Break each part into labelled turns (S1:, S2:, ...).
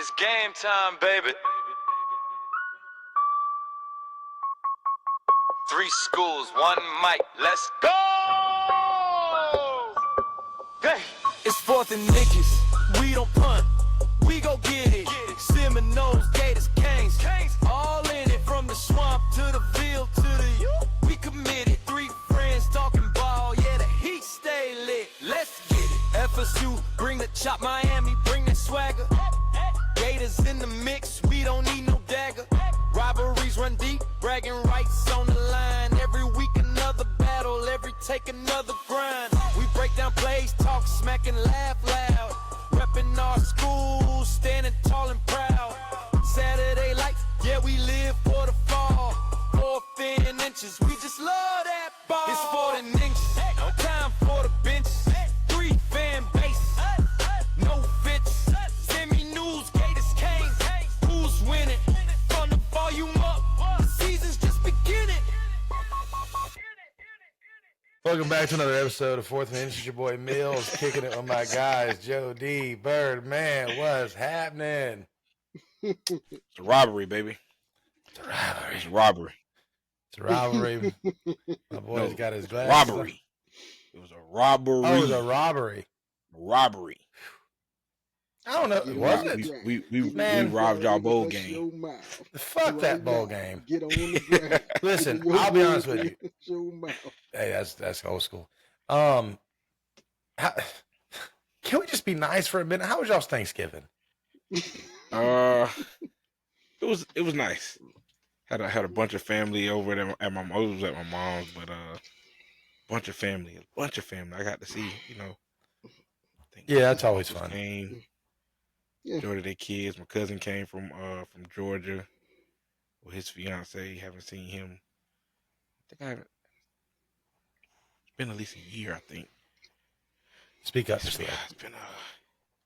S1: It's game time, baby. 3 schools, 1 mic, let's go! Hey.
S2: It's 4th and niggas, we don't punt, we go get it. Seminoles, Gators, Canes, all in it. From the swamp to the field to the U. We committed, 3 friends talking ball, yeah, the heat stay lit. Let's get it. FSU, bring the chop, Miami, bring the swagger. Gators in the mix, we don't need no dagger. Rivalries run deep, bragging rights on the line. Every week another battle, every take another grind. We break down plays, talk smack and laugh loud. Reppin' our school, standing tall and proud. Saturday lights, yeah, we live for the fall. 4th and inches, we just love that ball. It's 4th and inches, no time for the benches. 3 fan base, no fits. Seminoles, Gators, Canes, who's winning? From the volume up, the season's just beginning.
S3: Welcome back to another episode of 4th and Inch. It's your boy Mills kicking it with my guys, Joe D, Bird, man, what's happening?
S4: It's a robbery, baby.
S3: It's a rivalry.
S4: It's a robbery.
S3: It's a rivalry. My boy's got his glasses.
S4: Robbery. It was a robbery.
S3: Oh, it was a robbery.
S4: Robbery.
S3: I don't know. Wasn't it?
S4: We robbed y'all bowl game.
S3: Fuck that bowl game.
S5: Get on the ground.
S3: Listen, I'll be honest with you. Hey, that's old school. Can we just be nice for a minute? How was y'all's Thanksgiving?
S4: It was nice. Had a bunch of family over at my mom's. It was at my mom's, but bunch of family. I got to see,
S3: Yeah, that's always fun.
S4: Came, enjoyed their kids. My cousin came from Georgia with his fiance. Haven't seen him. It's been at least a year, I think.
S3: Speak up.
S4: It's been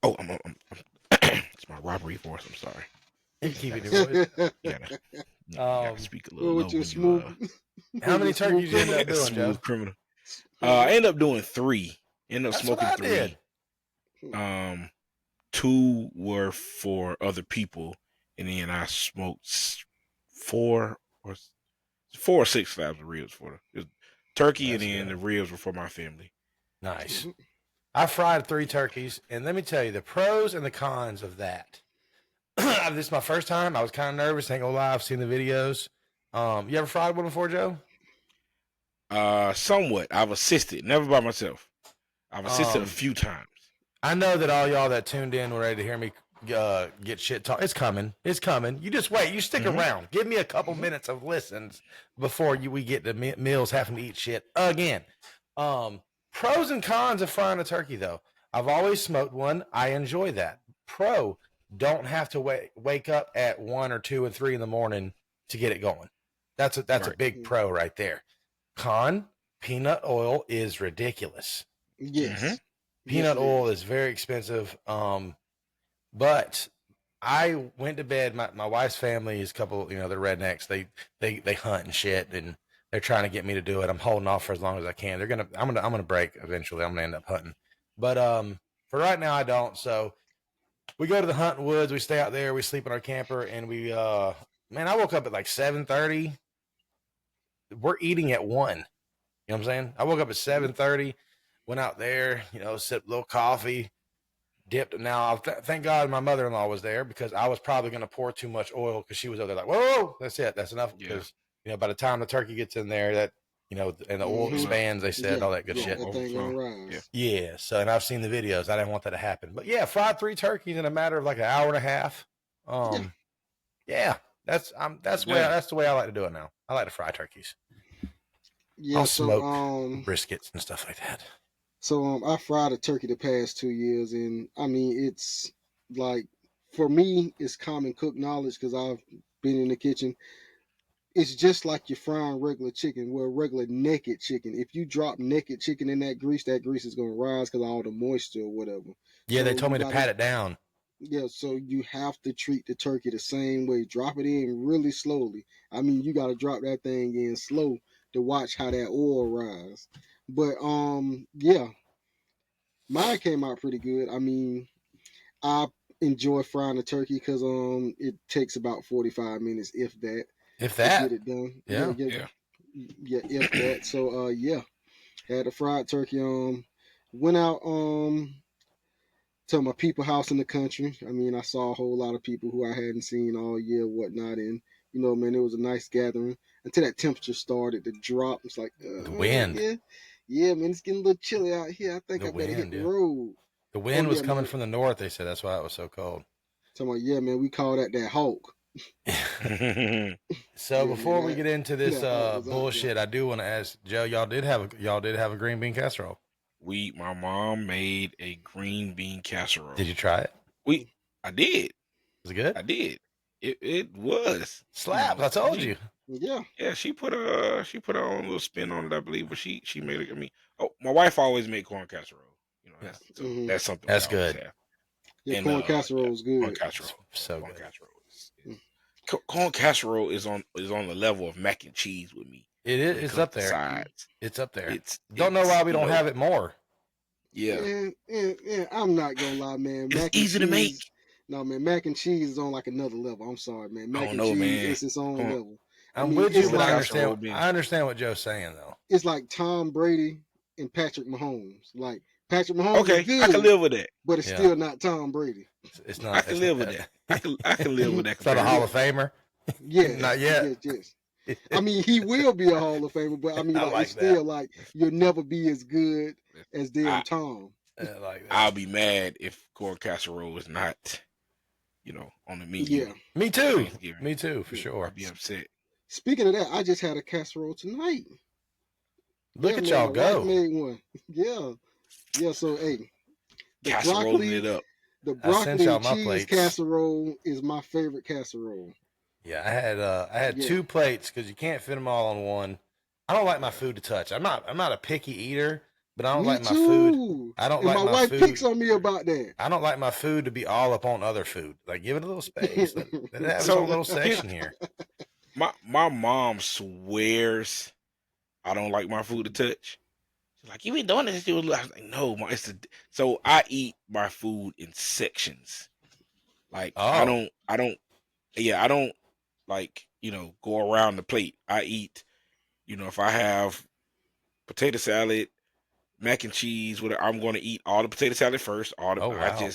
S4: I'm it's my robbery voice. I'm sorry.
S3: You can keep it your voice.
S4: You gotta speak a little low.
S3: How many turkeys you end up doing, Joe?
S4: Criminal. I ended up doing 3. Ended up smoking 3.
S3: Did.
S4: 2 were for other people, and then I smoked 4 or 6 slabs of ribs for the turkey, and then the ribs were for my family.
S3: Nice. I fried 3 turkeys, and let me tell you the pros and the cons of that. This is my first time. I was kind of nervous. Ain't gonna lie. I've seen the videos. You ever fried one before, Joe?
S4: Somewhat. I've assisted, never by myself. I've assisted a few times.
S3: I know that all y'all that tuned in were ready to hear me get shit talk. It's coming. It's coming. You just wait. You stick around. Give me a couple minutes of listens before we get to Mills having to eat shit again. Pros and cons of frying a turkey, though. I've always smoked one. I enjoy that. Pro, don't have to wake up at 1 or 2 and 3 in the morning to get it going. That's a big pro right there. Con, peanut oil is ridiculous.
S5: Yes.
S3: Peanut oil is very expensive. But I went to bed. My wife's family is a couple, they're rednecks. They hunt and shit, and they're trying to get me to do it. I'm holding off for as long as I can. I'm gonna break eventually. I'm gonna end up hunting. But for right now I don't. So we go to the hunting woods, we stay out there, we sleep in our camper, and we I woke up at like 7:30. We're eating at 1. You know what I'm saying? I woke up at 7:30, went out there, sipped a little coffee, dipped. Now, thank God my mother-in-law was there, because I was probably going to pour too much oil, because she was over there like, whoa, that's it. That's enough. Because, by the time the turkey gets in there, that, and the oil expands, they said, all that good shit.
S5: That thing gonna rise.
S3: Yeah. So, and I've seen the videos. I didn't want that to happen. But yeah, fried 3 turkeys in a matter of like an hour and a half. That's the way I like to do it now. I like to fry turkeys.
S5: Yeah,
S3: I'll smoke briskets and stuff like that.
S5: So I fried a turkey the past 2 years, and I mean, it's like, for me, it's common cook knowledge, because I've been in the kitchen. It's just like you're frying regular chicken, regular naked chicken. If you drop naked chicken in that grease is going to rise because of all the moisture or whatever.
S3: Yeah,
S5: so
S3: they told me to pat it down.
S5: Yeah, so you have to treat the turkey the same way. Drop it in really slowly. I mean, you got to drop that thing in slow to watch how that oil rise. But mine came out pretty good. I mean, enjoy frying the turkey because it takes about 45 minutes, if that,
S3: If
S5: to
S3: that,
S5: get it done.
S3: yeah.
S5: Yeah, if that. So yeah, had a fried turkey. Went out to my people house in the country. I mean, I saw a whole lot of people who I hadn't seen all year, whatnot, and man, it was a nice gathering until that temperature started to drop. It's like,
S3: The wind,
S5: yeah, man, it's getting a little chilly out here. I think
S3: the
S5: I better hit
S3: wind,
S5: the
S3: yeah.
S5: road.
S3: The
S5: Oh
S3: wind was
S5: yeah,
S3: coming
S5: man.
S3: from the north. They said that's why it was so cold.
S5: Talking about, yeah, man, we call that Hulk.
S3: So
S5: Yeah, man,
S3: before we get into this
S5: that Hulk was out there.
S3: bullshit, I do want to ask Joe. Y'all did have a green bean casserole.
S4: My mom made a green bean casserole.
S3: Did you try it?
S4: I did.
S3: Was it good?
S4: I did. It was
S3: Slaps. I told you.
S5: Yeah.
S4: Yeah, she put her own little spin on it, I believe. But she made it. I mean, my wife always made corn casserole.
S3: Yeah.
S4: That's something
S3: That's
S4: we always
S3: good.
S4: have.
S5: Yeah,
S4: And
S5: corn casserole is good.
S4: corn casserole.
S3: So
S4: Corn
S3: good.
S4: casserole corn casserole is on the level of mac and cheese with me.
S3: It
S4: when
S3: is.
S4: it
S3: It's
S4: comes
S3: up
S4: to
S3: there.
S4: Sides.
S3: It's up there.
S4: Don't
S3: know why we don't have it more.
S4: Yeah.
S5: Yeah, I'm not gonna lie, man.
S4: It's
S5: Mac and
S4: easy to make.
S5: cheese. No, man, mac and cheese is on like another level. I'm sorry, man.
S4: I
S5: Mac
S4: don't
S5: and
S4: know,
S5: cheese
S4: man.
S5: is its own
S4: Corn-
S5: level.
S3: I'm with you,
S5: it's
S3: but
S5: like,
S3: I understand what Joe's saying though.
S5: it's like Tom Brady and Patrick Mahomes. Like Patrick Mahomes
S4: Okay,
S5: is good,
S4: I can live with that.
S5: but it's
S3: Yeah.
S5: still not Tom Brady.
S3: It's not.
S4: I can live with that. I can live with that.
S3: It's not a Hall of Famer.
S5: Yeah,
S3: Not yet.
S5: Yes. I mean, he will be a Hall of Famer, but I mean,
S3: I
S5: like,
S3: like
S5: it's
S3: that.
S5: still like you'll never be as good as damn Tom.
S3: Like that.
S4: I'll be mad if corn casserole is not, on the menu.
S5: Yeah.
S3: Me too.
S4: Thanksgiving.
S3: Me too, for
S4: I'll
S3: sure.
S4: be upset.
S5: Speaking of that, I just had a casserole tonight.
S3: Look
S5: Yeah,
S3: at
S5: man,
S3: y'all
S5: my
S3: go.
S5: wife made one. Yeah. So hey, the
S4: Casseroling it up.
S5: the
S3: I sent
S5: broccoli
S3: y'all
S5: and
S3: my
S5: cheese
S3: plates.
S5: casserole is my favorite casserole.
S3: Yeah, I had
S5: Yeah.
S3: 2 plates because you can't fit them all on one. I don't like my food to touch. I'm not a picky eater, but I don't
S5: Me
S3: like my
S5: too.
S3: food. I don't
S5: and
S3: like
S5: my
S3: my
S5: wife
S3: food.
S5: picks on me about that.
S3: I don't like my food to be all up on other food. Like, give it a little space. Let it have its
S4: So,
S3: own little section here.
S4: My mom swears I don't like my food to touch. She's like, you been doing this? I was like, no, so I eat my food in sections. Like I
S3: Oh.
S4: don't like, go around the plate. I eat, if I have potato salad, mac and cheese, whatever, I'm going to eat all the potato salad first.
S3: Oh, wow.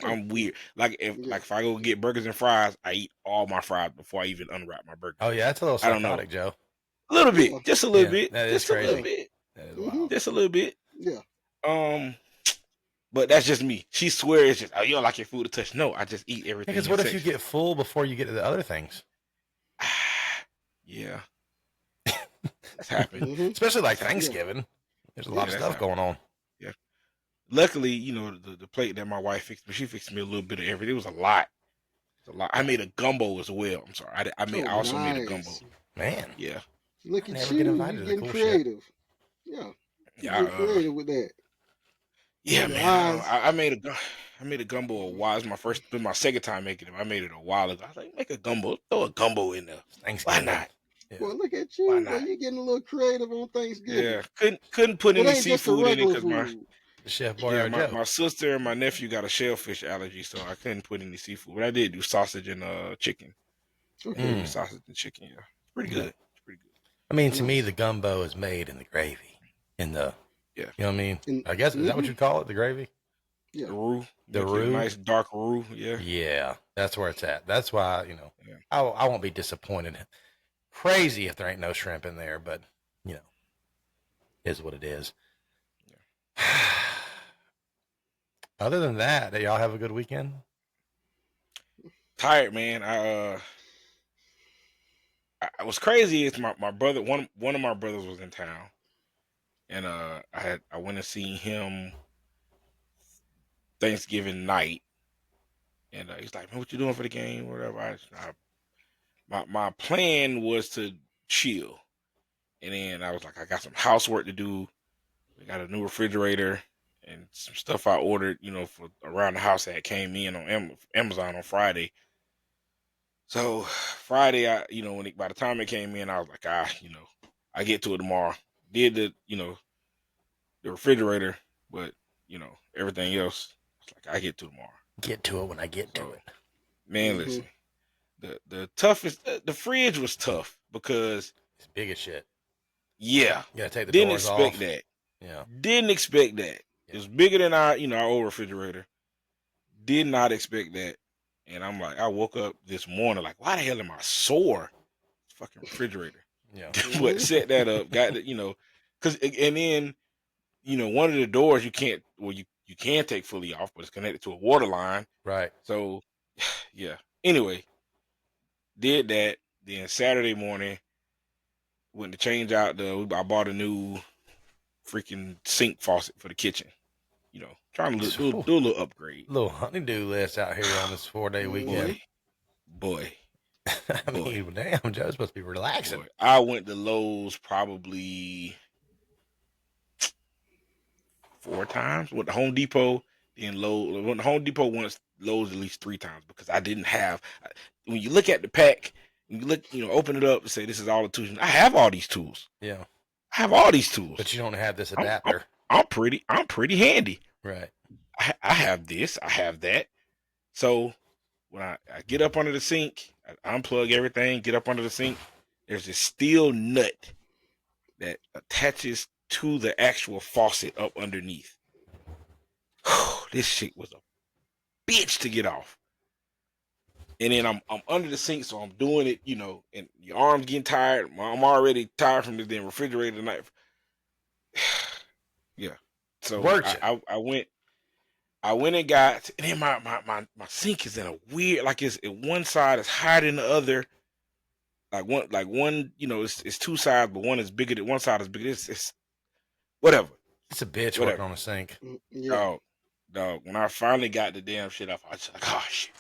S4: I'm weird. Like if I go get burgers and fries, I eat all my fries before I even unwrap my burger.
S3: Oh, yeah, that's a little
S4: I don't know.
S3: psychotic, Joe.
S4: A little bit,
S5: Yeah.
S4: just a little
S3: Yeah,
S4: bit,
S3: that is
S4: just a little
S3: crazy.
S4: bit,
S3: That is
S5: Mhm.
S3: wild.
S4: just a little bit.
S5: Yeah.
S4: But that's just me. She swears just, oh, you don't like your food to touch. No, I just eat everything.
S3: Because
S4: in
S3: what if you
S4: sections.
S3: get full before you get to the other things?
S4: Yeah, that's happened.
S5: Mhm.
S3: Especially like Thanksgiving. There's a lot of
S4: that's
S3: stuff going on.
S4: Luckily, the plate that my wife fixed me, she fixed me a little bit of everything. It was a lot. I made a gumbo as well. I'm sorry. I also made a gumbo.
S5: Nice.
S3: Man.
S4: Yeah.
S5: Look
S3: I
S5: at
S3: never
S5: you.
S3: get
S5: You're
S3: invited to the
S5: getting
S3: cool shit.
S5: creative. Yeah. You're
S4: Yeah.
S5: getting creative with that.
S4: Yeah,
S5: Your
S4: man.
S5: eyes.
S4: I made a gumbo a while. It's my second time making it. I made it a while ago. I was like, make a gumbo. Throw a gumbo in there. Why
S3: Thanksgiving.
S4: not?
S3: Yeah.
S5: Well, look at
S4: Why
S5: you.
S4: not?
S5: Well, you're getting a little creative on Thanksgiving.
S4: Yeah. Couldn't put
S5: It
S4: any
S5: ain't just the
S4: seafood in it
S5: regular
S4: because
S5: food.
S3: The Chef Boyardee.
S4: my sister and my nephew got a shellfish allergy, so I couldn't put any seafood. But I did do sausage and chicken.
S5: Okay.
S4: Sausage and chicken. Yeah, pretty good. It's pretty good.
S3: I mean, to me,
S5: Nice.
S3: the gumbo is made in the gravy. In the,
S4: Yeah.
S3: you know what I mean?
S5: In-
S3: I guess, is that what you call it, the gravy?
S5: Yeah.
S4: The roux,
S3: The
S4: Make it a
S3: roux?
S4: nice dark roux. Yeah.
S3: Yeah, that's where it's at. That's why,
S4: Yeah.
S3: I won't be disappointed. Crazy if there ain't no shrimp in there, but, is what it is. Other than that, y'all have a good weekend?
S4: Tired, man. I was crazy. It's my brother. One of my brothers was in town, and I went and seen him Thanksgiving night, and he's like, "Man, what you doing for the game? Whatever." My plan was to chill, and then I was like, I got some housework to do. We got a new refrigerator and some stuff I ordered, for around the house that came in on Amazon on Friday. So Friday, by the time it came in, I was like, I get to it tomorrow. Did the refrigerator, but everything else, I was like, I get to it tomorrow.
S3: Get to it when I get to
S4: So,
S3: it.
S4: man, listen. The toughest, the fridge was tough because,
S3: It's big as shit.
S4: yeah,
S3: You gotta take the
S4: didn't
S3: doors
S4: expect
S3: off.
S4: that.
S3: Yeah.
S4: Didn't expect that.
S3: Yeah.
S4: It was bigger than our old refrigerator. Did not expect that. And I'm like, I woke up this morning like, why the hell am I sore? It's fucking refrigerator.
S3: Yeah.
S4: But set that up, got it, because and then one of the doors you can't, well, you can take fully off, but it's connected to a water line.
S3: Right.
S4: So, yeah. Anyway, did that. Then Saturday morning, went to change out I bought a new freaking sink faucet for the kitchen. Trying to do a little upgrade.
S3: Little honeydew list out here on this 4-day weekend.
S4: Boy.
S3: I mean, damn, Joe's supposed to be relaxing.
S4: Boy. I went to Lowe's probably 4 times. Went to Home Depot, then Lowe's. Went to Home Depot once, Lowe's at least 3 times because I didn't have. When you look at the pack, you look, open it up and say, this is all the tools. I have all these tools.
S3: Yeah.
S4: I have all these tools.
S3: But you don't have this adapter.
S4: I'm pretty handy.
S3: Right.
S4: I have this. I have that. So when I get up under the sink, I unplug everything, get up under the sink. There's this steel nut that attaches to the actual faucet up underneath. This shit was a bitch to get off. And then I'm under the sink, so I'm doing it, and your arms getting tired. I'm already tired from the damn refrigerator tonight. Yeah. So I went and got, and then my sink is in a weird, like it's one side is higher than the other. Like one, it's 2 sides, but one side is bigger. It's whatever.
S3: It's a bitch working on a sink.
S5: Yeah.
S4: Dog. When I finally got the damn shit off, I was like, oh shit,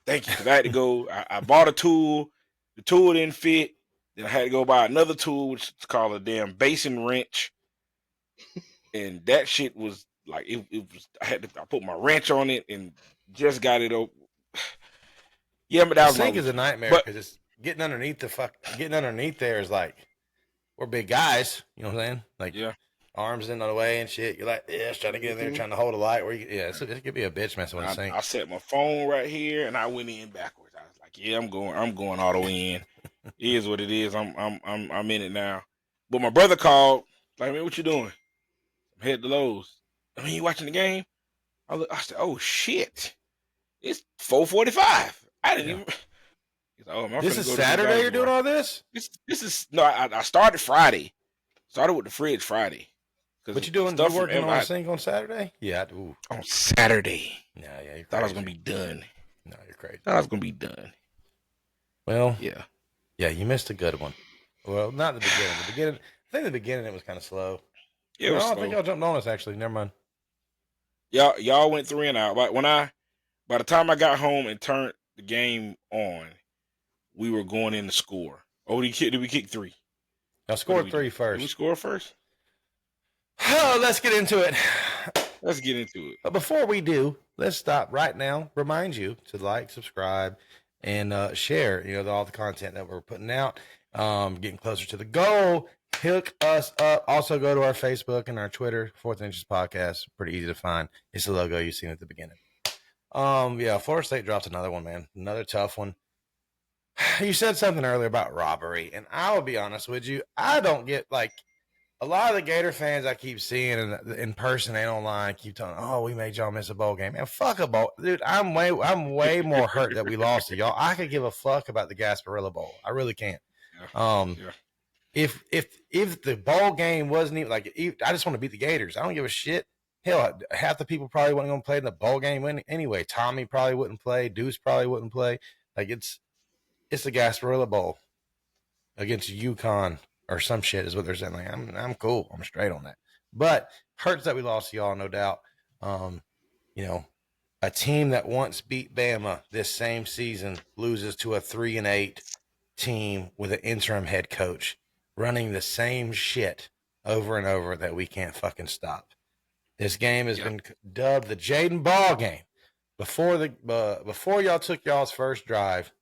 S4: thank you. Cause I had to go. I bought a tool. The tool didn't fit. Then I had to go buy another tool, which is called a damn basin wrench. And that shit was like it was. I put my wrench on it and just got it open. Yeah, but that was
S3: sink is a nightmare because it's getting underneath there is like, we're big guys, you know what I'm saying? Like,
S4: yeah,
S3: arms in the way and shit. You're like, yeah, trying to get in there, trying to hold a light. It could be a bitch messing with a sink.
S4: I set my phone right here and I went in backwards. I was like, yeah, I'm going all the way in. It is what it is. I'm in it now. But my brother called, like, man, what you doing? I'm headed to Lowe's. I mean, you watching the game? I said, oh shit, it's 4:45. I didn't even. He's like, oh,
S3: this is Saturday. You're doing all this?
S4: This is no. I started Friday. Started with the fridge Friday.
S3: What you doing? You working on a sink on Saturday? Yeah.
S4: On Saturday.
S3: Yeah. You're
S4: thought I was gonna be done.
S3: No, you're crazy.
S4: Thought I was gonna be done.
S3: Well.
S4: Yeah.
S3: Yeah, you missed a good one. Well, not the beginning. I think the beginning it was kind of slow.
S4: Yeah, I
S3: don't think y'all jumped on us actually. Never mind.
S4: Y'all went 3 and out. But by the time I got home and turned the game on, we were going in to score. Oh, did we kick 3?
S3: Y'all scored 3 first.
S4: Did we score first?
S3: Oh, let's get into it.
S4: Let's get into it.
S3: But before we do, let's stop right now. Remind you to like, subscribe, and share. All the content that we're putting out. Getting closer to the goal. Hook us up. Also, go to our Facebook and our Twitter, Fourth Inches Podcast. Pretty easy to find. It's the logo you've seen at the beginning. Florida State dropped another one, man. Another tough one. You said something earlier about rivalry, and I will be honest with you. I don't get, like, a lot of the Gator fans I keep seeing in person and online keep telling, oh, we made y'all miss a bowl game. Man, fuck a bowl. Dude, I'm way more hurt that we lost to y'all. I could give a fuck about the Gasparilla Bowl. I really can't. If the bowl game wasn't even like, I just want to beat the Gators. I don't give a shit. Hell, half the people probably wasn't going to play in the bowl game anyway. Tommy probably wouldn't play. Deuce probably wouldn't play. Like, it's the Gasparilla Bowl against UConn or some shit is what they're saying. Like, I'm cool. I'm straight on that. But hurts that we lost to y'all, no doubt. A team that once beat Bama this same season loses to a 3-8 team with an interim head coach running the same shit over and over that we can't fucking stop. This game has been dubbed the Jadan Baugh Game. Before y'all took y'all's first drive,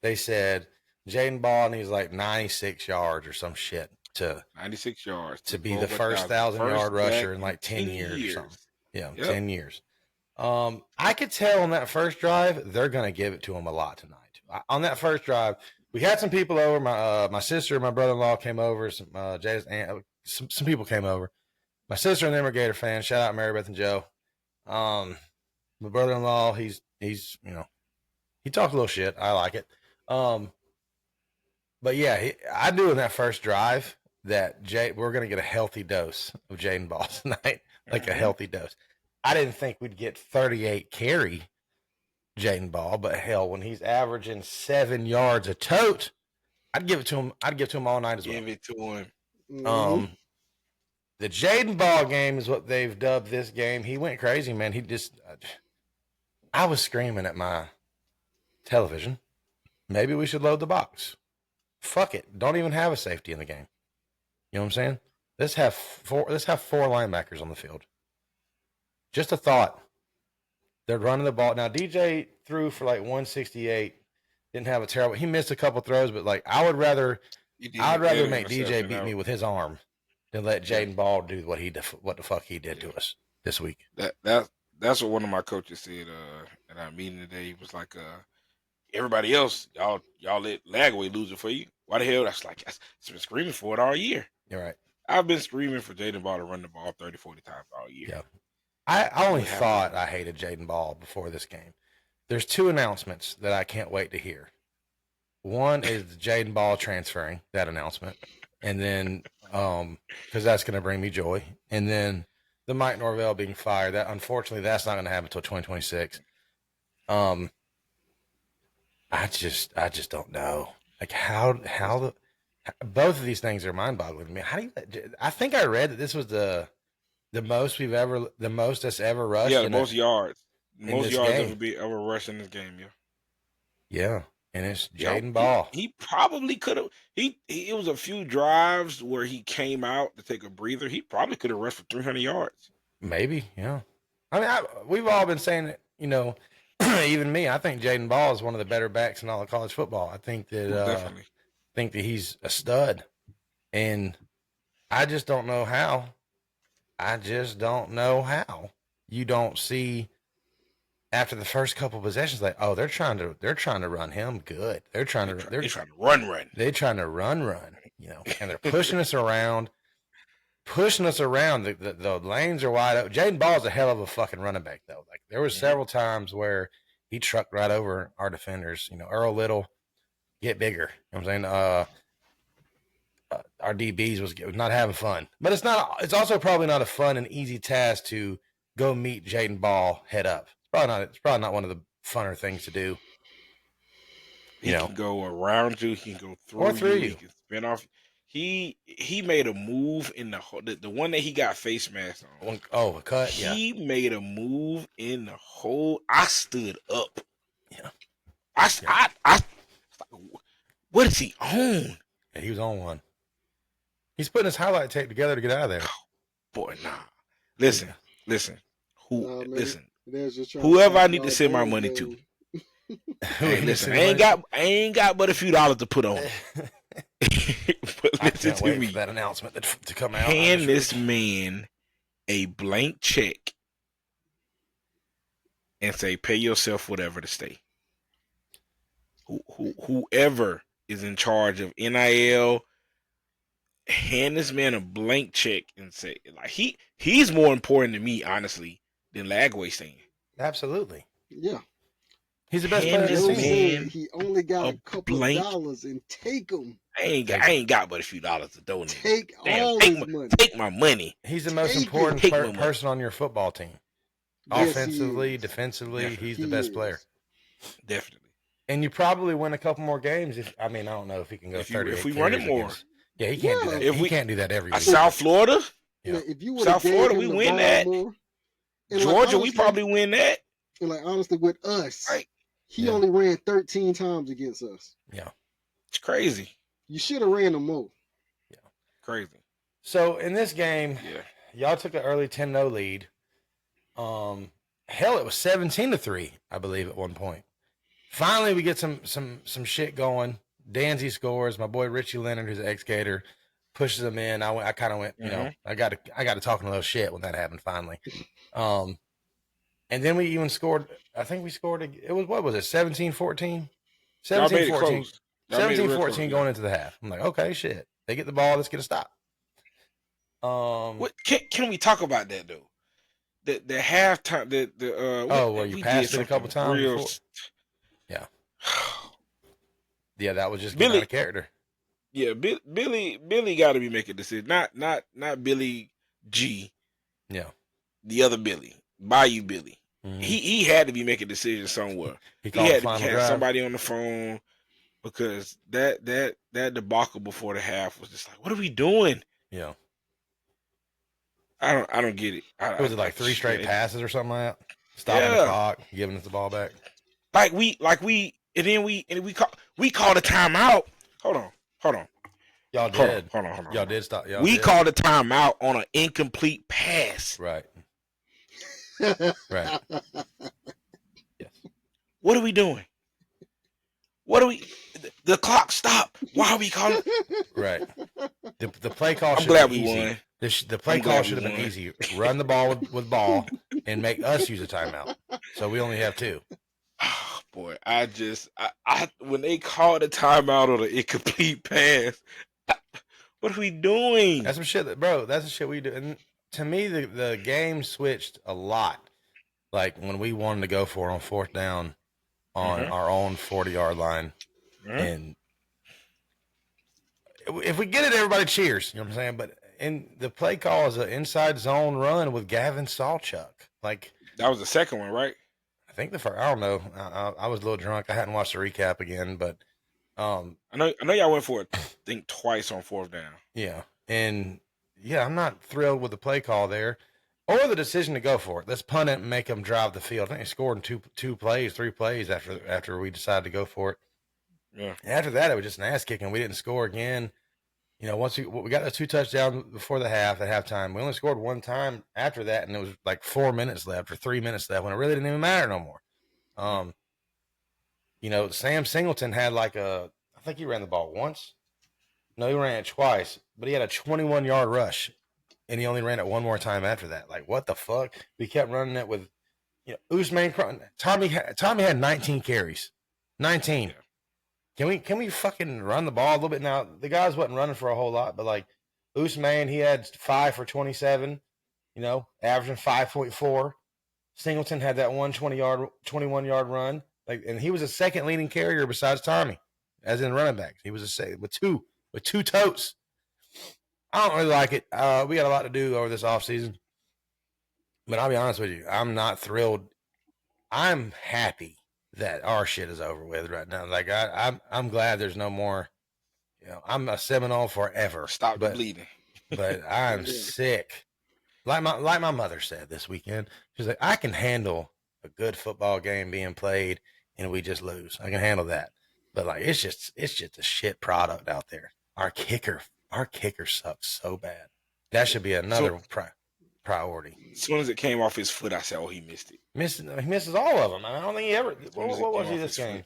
S3: they said Jadan Baugh needs like 96 yards or some shit to
S4: 96 yards
S3: to be the first 1,000-yard rusher in like 10 years or something. Yeah, 10 years. I could tell on that first drive they're going to give it to him a lot tonight. On that first drive, we had some people over. My sister and my brother-in-law came over. Jay's aunt, some people came over. My sister and them are Gator fans. Shout out Mary Beth and Joe. My brother-in-law, he's he talks a little shit. I like it. But yeah, I knew in that first drive that we're going to get a healthy dose of Jadan Baugh tonight, like a healthy dose. I didn't think we'd get 38 carry Jadan Baugh, but hell, when he's averaging 7 yards a tote, I'd give it to him. I'd give it to him all night as well.
S4: Give it to him.
S5: Mhm.
S3: The Jadan Baugh game is what they've dubbed this game. He went crazy, man. I was screaming at my television. Maybe we should load the box. Fuck it. Don't even have a safety in the game. You know what I'm saying? Let's have four linebackers on the field. Just a thought. They're running the ball. Now, DJ threw for like 168. Didn't have a terrible. He missed a couple throws, but like I would rather make DJ beat me with his arm than let Jadan Baugh do what the fuck he did to us this week.
S4: That's what one of my coaches said at our meeting today. He was like, everybody else, y'all let Lagway lose it for you. Why the hell? That's like, I've been screaming for it all year.
S3: You're right.
S4: I've been screaming for Jadan Baugh to run the ball 30, 40 times all year.
S3: Yeah. I only thought I hated Jadan Baugh before this game. There's 2 announcements that I can't wait to hear. One is Jadan Baugh transferring, that announcement. And then, because that's going to bring me joy. And then the Mike Norvell being fired. That unfortunately, that's not going to happen until 2026. I just don't know. Like both of these things are mind-boggling to me. I think I read that this was the most that's ever rushed.
S4: Yeah, the most yards.
S3: Most
S4: yards ever rushed in this game, yeah.
S3: Yeah. And it's Jadan Baugh.
S4: He probably could have. It was a few drives where he came out to take a breather. He probably could have rushed for 300 yards.
S3: Maybe, yeah. I mean, we've all been saying that, even me. I think Jadan Baugh is one of the better backs in all of college football. I think that he's a stud, and I just don't know how. You don't see after the first couple of possessions, like, oh, they're trying to run him good. They're trying to run. They're trying to run, and they're pushing us around. The lanes are wide open. Jadan Baugh is a hell of a fucking running back, though. Like there were several times where he trucked right over our defenders. Earl Little, get bigger. You know what I'm saying? Our DBs was not having fun, but it's not. It's also probably not a fun and easy task to go meet Jadan Baugh head up. It's probably not one of the funner things to do.
S4: He can go around you. He can go through you. He can spin off. He made a move in the one that he got face mask on.
S3: Oh, a cut. Yeah.
S4: He made a move in the hole. I stood up.
S3: Yeah.
S4: What is he on?
S3: Yeah, he was on one. He's putting his highlight tape together to get out of there.
S4: Boy, nah. Listen.
S5: Whoever
S4: I need to send my money to. Hey, listen, I ain't got but a few dollars to put on. But listen to me.
S3: For that announcement to come out.
S4: Hand this man a blank check and say, pay yourself whatever to stay. Whoever is in charge of NIL, hand this man a blank check and say, like, he's more important to me, honestly, than Lagway saying.
S3: Absolutely.
S5: Yeah.
S3: He's the best player in the team.
S5: He only got a couple of dollars and take them.
S4: I ain't got but a few dollars to donate.
S5: Take his money.
S4: Take my money.
S3: He's the most important person on your football team.
S5: Yes,
S3: offensively, defensively, he's the best player.
S4: Definitely.
S3: And you probably win a couple more games. I don't know if he can go 30.
S4: If we run it more.
S3: Yeah, he can't do that. He can't do that every week.
S4: South Florida?
S5: Yeah. If you
S4: South Florida, we win that.
S5: More,
S4: Georgia, we probably win that.
S5: And honestly, with us,
S4: right.
S5: He only ran 13 times against us.
S3: Yeah.
S4: It's crazy.
S5: You should have ran them more.
S4: Yeah. Crazy.
S3: So in this game, y'all took an early 10-0 lead. Hell, it was 17-3, I believe, at one point. Finally, we get some shit going. Danzy scores. My boy Richie Leonard, who's an ex-Gator, pushes him in. I kind of went, I got to talk a little shit when that happened finally. And then we even scored. I think we scored. It was what was it? 17-14?
S4: Y'all made
S3: 17-14.
S4: it close. Y'all made it real
S3: 17-14
S4: close,
S3: going into the half. I'm like, okay, shit. They get the ball. Let's get a stop.
S4: What can we talk about that though? The halftime.
S3: Well, you passed it a couple times before. Yeah. Yeah, that was just getting out of character.
S4: Yeah, Billy got to be making decisions. Not Billy G.
S3: Yeah.
S4: The other Billy, Bayou Billy.
S3: Mm-hmm.
S4: He had to be making decisions somewhere. He had to have somebody on the phone because that debacle before the half was just like, what are we doing?
S3: Yeah.
S4: I don't get it.
S3: Was it like 3 straight passes or something like that? Stopping the clock, giving us the ball back.
S4: We called a timeout. Hold on.
S3: Y'all did.
S4: Hold on.
S3: Y'all did stop.
S4: We called a timeout on an incomplete pass.
S3: Right. Right. Yes.
S4: What are we doing? The clock stopped. Why are we calling?
S3: Right. The play call.
S4: I'm glad we won.
S3: The play call should have been easy. Run the ball with ball and make us use a timeout. So we only have 2.
S4: Oh, boy, I when they called a timeout on an incomplete pass, what are we doing?
S3: That's some shit, bro. That's the shit we do. And to me, the game switched a lot. Like when we wanted to go for it on 4th down on our own 40-yard line, and if we get it, everybody cheers. You know what I'm saying? But the play call is an inside zone run with Gavin Sawchuk. Like
S4: that was the second one, right?
S3: I think the first. I don't know. I was a little drunk. I hadn't watched the recap again, but
S4: I know y'all went for it. I think twice on 4th down.
S3: Yeah, and yeah, I'm not thrilled with the play call there, or the decision to go for it. Let's punt it and make them drive the field. I think they scored in 3 plays after we decided to go for it.
S4: Yeah.
S3: After that, it was just an ass kicking. We didn't score again. You know, once we got the 2 touchdowns before the half at halftime, we only scored 1 time after that, and it was like 4 minutes left or 3 minutes left when it really didn't even matter no more. You know, Sam Singleton had I think he ran the ball once. No, he ran it twice, but he had a 21-yard rush, and he only ran it 1 more time after that. Like, what the fuck? We kept running it with, Usman. Tommy had 19 carries. 19. Yeah. Can we fucking run the ball a little bit now? The guys wasn't running for a whole lot, but like Usman, he had 5 for 27, averaging 5.4. Singleton had that 21-yard run, and he was a second leading carrier besides Tommy, as in running backs. He was a second with two totes. I don't really like it. We got a lot to do over this offseason, but I'll be honest with you, I'm not thrilled. I'm happy that our shit is over with right now. Like I'm glad there's no more. I'm a Seminole forever.
S4: Stop the bleeding.
S3: But I'm sick. Like my mother said this weekend, she's like, I can handle a good football game being played and we just lose. I can handle that. But like it's just a shit product out there. Our kicker sucks so bad. That should be another priority.
S4: As soon as it came off his foot, I said, "Oh, he missed it."
S3: He misses all of them. I don't think he ever. What was he this game?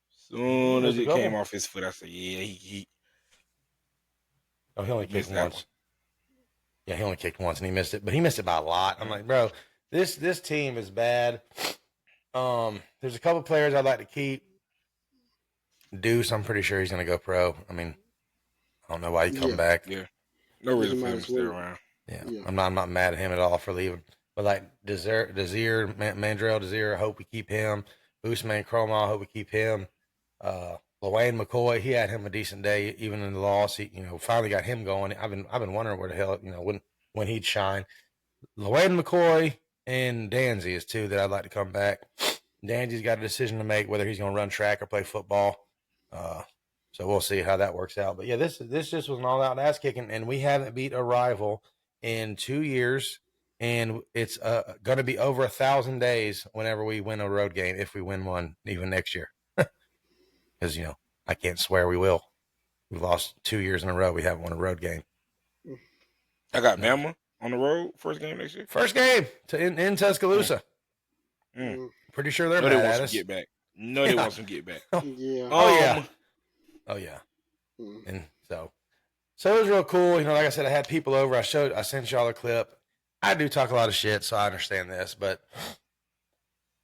S4: As soon as it came off his foot, I said, "Yeah, he."
S3: Oh, he only kicked once. Yeah, he only kicked once and he missed it, but he missed it by a lot. I'm like, bro, this team is bad. There's a couple players I'd like to keep. Deuce, I'm pretty sure he's going to go pro. I mean, I don't know why he come back.
S4: Yeah, no reason for him to stay around.
S3: Yeah. I'm not mad at him at all for leaving. But like Mandrell Desir, I hope we keep him. Usman Cromwell, I hope we keep him. LaWayne McCoy, he had him a decent day, even in the loss. He, finally got him going. I've been wondering where the hell, when he'd shine. LaWayne McCoy and Danzy is 2 that I'd like to come back. Danzy's got a decision to make whether he's going to run track or play football. So we'll see how that works out. But yeah, this just was an all-out ass kicking, and we haven't beat a rival in 2 years, and it's going to be over 1,000 days whenever we win a road game, if we win one even next year. Because I can't swear we will. We've lost 2 years in a row. We haven't won a road game.
S4: I got Bama on the road first game next year.
S3: First game in Tuscaloosa. Pretty sure they're mad at us.
S4: Get back. No, they want some get back.
S5: Yeah.
S3: Oh yeah. And so it was real cool. Like I said, I had people over. I sent y'all a clip. I do talk a lot of shit, so I understand this, but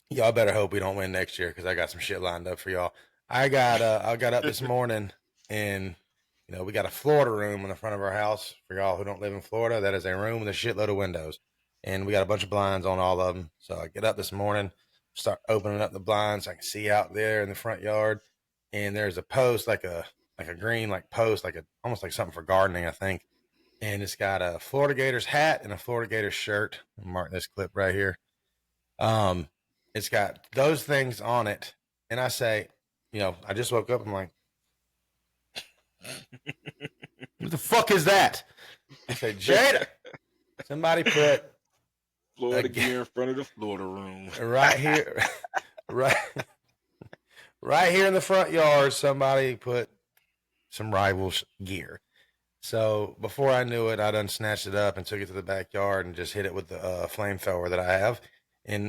S3: y'all better hope we don't win next year because I got some shit lined up for y'all. I got up this morning and we got a Florida room in the front of our house for y'all who don't live in Florida. That is a room with a shitload of windows, and we got a bunch of blinds on all of them. So I get up this morning, start opening up the blinds. I can see out there in the front yard, and there's a post like a green post almost like something for gardening, I think. And it's got a Florida Gators hat and a Florida Gators shirt. I'll mark this clip right here. It's got those things on it, and I say, I just woke up. I'm like, what the fuck is that? I say, Jada, somebody put
S4: Florida gear in front of the Florida room.
S3: Right here, right here in the front yard, somebody put some Rivals gear. So before I knew it, I done snatched it up and took it to the backyard and just hit it with the flamethrower that I have and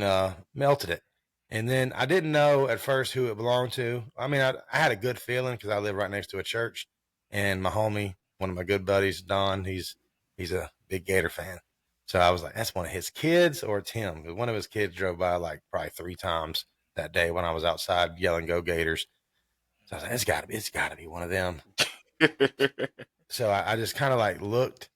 S3: melted it. And then I didn't know at first who it belonged to. I mean, I had a good feeling because I live right next to a church, and my homie, one of my good buddies, Don, he's a big Gator fan. So I was like, that's one of his kids or it's him. Because one of his kids drove by like probably 3 times that day when I was outside yelling, "Go Gators." So I was like, it's gotta be one of them. So I just kind of like looked,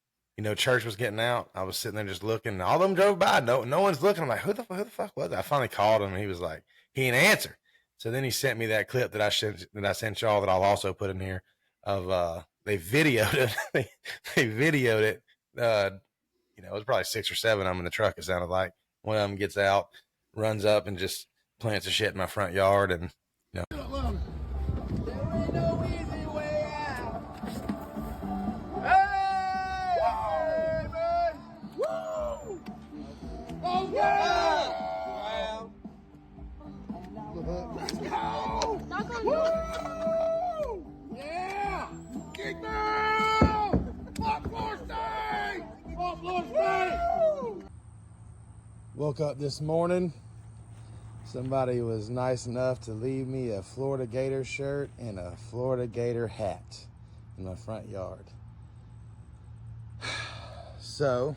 S3: church was getting out. I was sitting there just looking, and all of them drove by. No one's looking. I'm like, who the fuck was that? I finally called him, and he was like, he didn't answer. So then he sent me that clip that I sent y'all that I'll also put in here of they videoed it. they videoed it. It was probably 6 or 7 of them in the truck. It sounded like one of them gets out, runs up, and just plants a shit in my front yard, and
S2: Let's go! Woo! Yeah! Get down! Fuck Florida State! Fuck Florida State!
S3: Woke up this morning. Somebody was nice enough to leave me a Florida Gator shirt and a Florida Gator hat in my front yard. So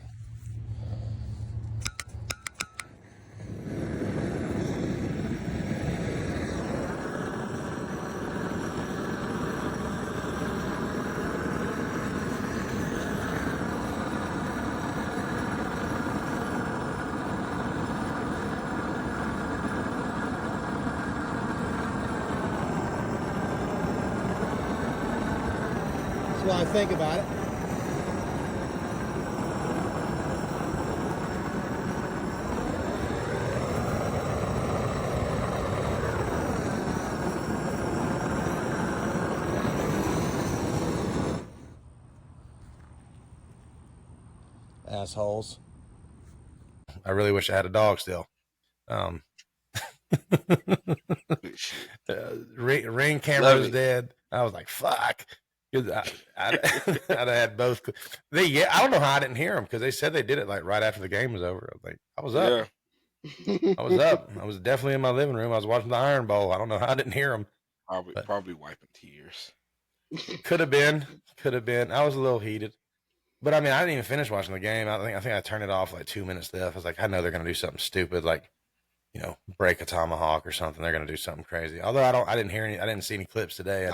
S3: that's what I think about it. Assholes. I really wish I had a dog still. Ring camera was dead. I was like, fuck. I'd have had both. I don't know how I didn't hear them because they said they did it like right after the game was over. I was up. Yeah. I was up. I was definitely in my living room. I was watching the Iron Bowl. I don't know how I didn't hear them.
S4: Probably wiping tears.
S3: Could have been. I was a little heated. But I mean, I didn't even finish watching the game. I think I turned it off like 2 minutes left. I was like, I know they're going to do something stupid, like, break a tomahawk or something. They're going to do something crazy. Although I didn't see any clips today.
S4: It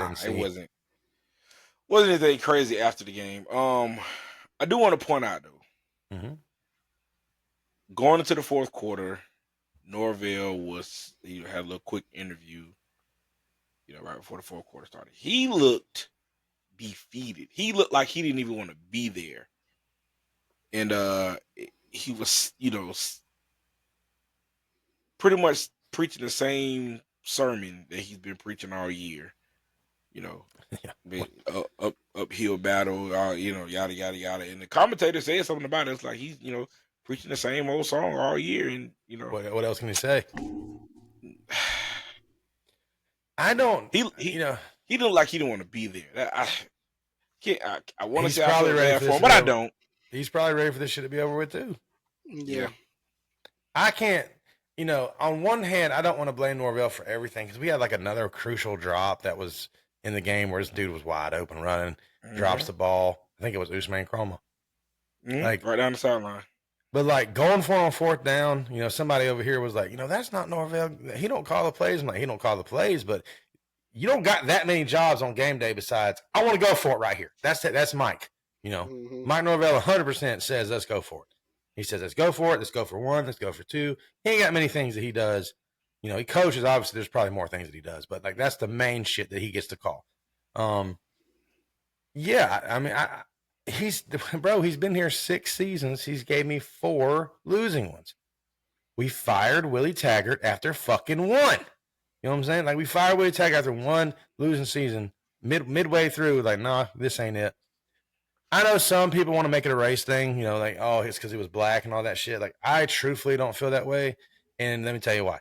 S4: wasn't anything crazy after the game. I do want to point out though, going into the fourth quarter, Norvell had a little quick interview, right before the fourth quarter started. He looked defeated. He looked like he didn't even want to be there. And he was, pretty much preaching the same sermon that he's been preaching all year. Uphill battle, yada yada yada. And the commentator said something about it. It's like he's, preaching the same old song all year. And
S3: what else can he say? I don't.
S4: He looked like he didn't want to be there. I want to say
S3: I feel bad
S4: for him, but I don't.
S3: He's probably ready for this shit to be over with too.
S4: Yeah.
S3: I can't. On one hand, I don't want to blame Norvell for everything because we had like another crucial drop that was in the game where this dude was wide open running, drops the ball. I think it was Usman Chroma.
S4: Right down the sideline.
S3: But like going for it on fourth down, you know, somebody over here was like, you know, that's not Norvell. He don't call the plays. I'm like, he don't call the plays, but you don't got that many jobs on game day besides I want to go for it right here. That's it. That's Mike. You know, Mike Norvell 100% says let's go for it. He says let's go for it. Let's go for one. Let's go for two. He ain't got many things that he does. You know, he coaches. Obviously, there's probably more things that he does, but like that's the main shit that he gets to call. Yeah, I mean, he's been here 6 seasons. He's gave me 4 losing ones. We fired Willie Taggart after fucking 1. You know what I'm saying? Like we fired Willie Taggart after 1 losing season. Midway through, like, nah, this ain't it. I know some people want to make it a race thing, you know, like, oh, it's because he was black and all that shit. Like, I truthfully don't feel that way, and let me tell you why.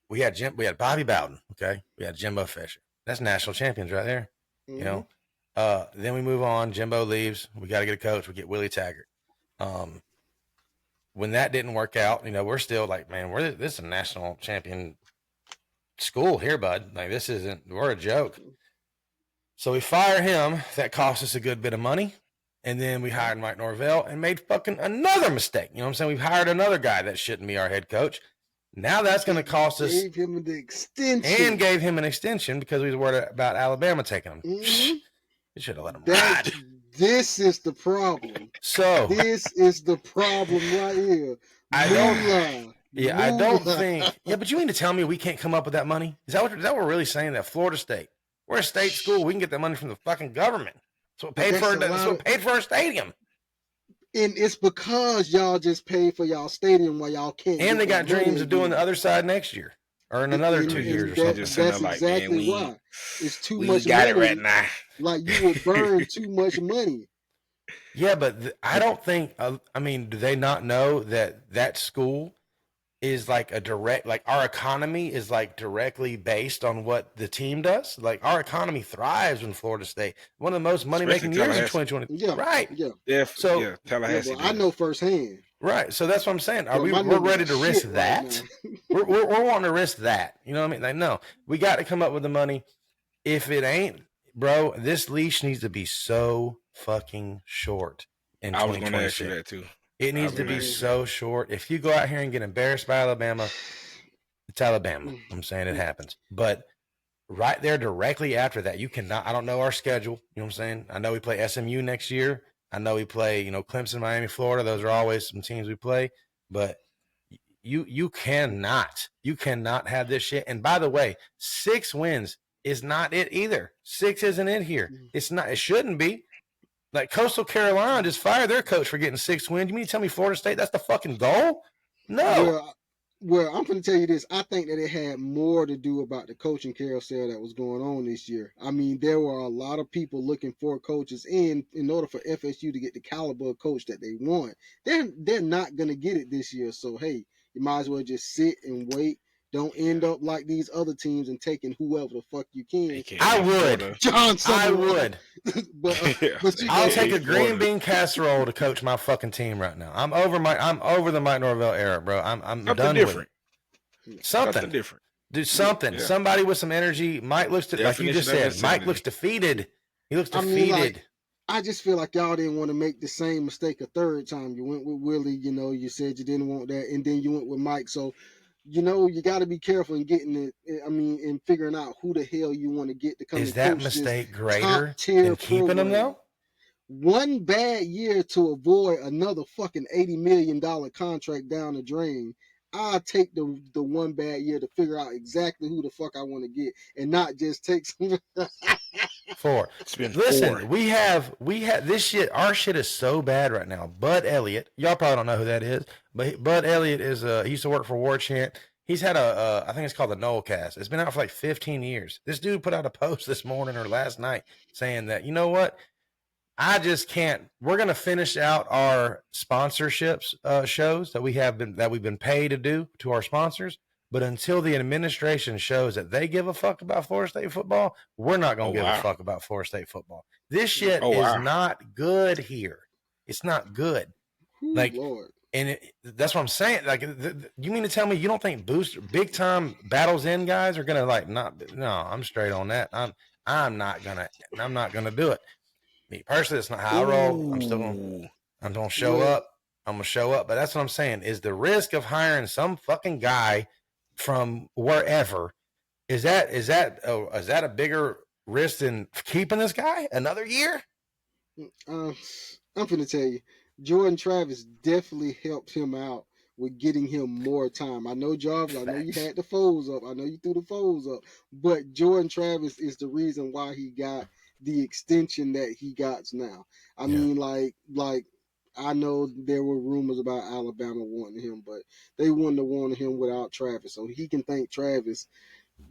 S3: We had Bobby Bowden, okay? We had Jimbo Fisher. That's national champions right there, you know. Then we move on. Jimbo leaves. We got to get a coach. We get Willie Taggart. When that didn't work out, you know, we're still like, man, this is a national champion school here, bud. Like we're a joke. So we fire him. That cost us a good bit of money. And then we hired Mike Norvell and made fucking another mistake. You know what I'm saying? We've hired another guy that shouldn't be our head coach. Now that's going to cost us.
S5: Gave him the extension.
S3: And gave him an extension because we was worried about Alabama taking him. You should have let him ride.
S5: This is the problem.
S3: So
S5: this is the problem right here. I
S3: don't think. Yeah, but you mean to tell me we can't come up with that money? Is that what we're really saying? That Florida State, we're a state school. We can get that money from the fucking government. So that's what paid for our stadium.
S5: And it's because y'all just paid for y'all stadium while y'all can't.
S3: And they got dreams of doing the other side next year or in another 2 years or something.
S5: That's exactly why. It's too much money.
S4: We got it right now.
S5: Like you would burn too much money.
S3: Yeah, but I don't think. I mean, do they not know that school is like a direct, like our economy is like directly based on what the team does? Like our economy thrives in Florida State. One of the most money making years in 2020.
S5: Yeah,
S3: right.
S5: Yeah.
S4: Tallahassee.
S5: I know firsthand.
S3: Right. So that's what I'm saying. We're ready to risk that. Right we're wanting to risk that. You know what I mean? Like, no, we got to come up with the money. If it ain't, bro, this leash needs to be so fucking short in 2026. I was going to ask you that too. It needs to be so short. If you go out here and get embarrassed by Alabama, it's Alabama. I'm saying it happens. But right there directly after that, you cannot. I don't know our schedule. You know what I'm saying? I know we play SMU next year. I know we play, you know, Clemson, Miami, Florida. Those are always some teams we play. But you cannot have this shit. And by the way, 6 wins is not it either. 6 isn't it here. It's not. It shouldn't be. Like Coastal Carolina just fired their coach for getting 6 wins. You mean to tell me Florida State that's the fucking goal? No.
S5: Well, I'm going to tell you this. I think that it had more to do about the coaching carousel that was going on this year. I mean, there were a lot of people looking for coaches in order for FSU to get the caliber of coach that they want. They're not going to get it this year. So, hey, you might as well just sit and wait. Don't end up like these other teams and taking whoever the fuck you can.
S3: I would.
S5: Johnson.
S3: I would.
S5: but
S3: I'll take a green bean casserole to coach my fucking team right now. I'm over the Mike Norvell era, bro. I'm done different. With it. Something
S4: different.
S3: Do something. Yeah. Somebody with some energy. Mike looks like you just said. Mike looks defeated. He looks defeated.
S5: I just feel like y'all didn't want to make the same mistake a third time. You went with Willie. You know, you said you didn't want that, and then you went with Mike. So. You know, you got to be careful in getting it. I mean, in figuring out who the hell you want to get to come.
S3: Is that mistake greater than keeping them though?
S5: One bad year to avoid another fucking $80 million contract down the drain. I'll take the one bad year to figure out exactly who the fuck I want to get, and not just take some.
S3: 4. Listen, we have this shit. Our shit is so bad right now. Bud Elliott, y'all probably don't know who that is, but Bud Elliott is he used to work for War Chant. He's had I think it's called the Nolecast. It's been out for like 15 years. This dude put out a post this morning or last night saying that, you know what, I just can't. We're gonna finish out our sponsorships shows that we've been paid to do to our sponsors. But until the administration shows that they give a fuck about Florida State football, we're not going to give a fuck about Florida State football. This shit is not good here. It's not good.
S5: Lord.
S3: And that's what I'm saying. Like, you mean to tell me you don't think big time battles in guys are going to like not? No, I'm straight on that. I'm not gonna do it. Me personally, that's not how I roll. I'm going to show up. I'm gonna show up. But that's what I'm saying. Is the risk of hiring some fucking guy from wherever is that a bigger risk than keeping this guy another year?
S5: I'm gonna tell you, Jordan Travis definitely helped him out with getting him more time. I know, Jarvis, I know you
S3: Facts.
S5: had the foes up. I know you threw the foes up, but Jordan Travis is the reason why he got the extension that he got now. I
S3: Yeah.
S5: mean, like I know there were rumors about Alabama wanting him, but they wouldn't have wanted him without Travis. So he can thank Travis.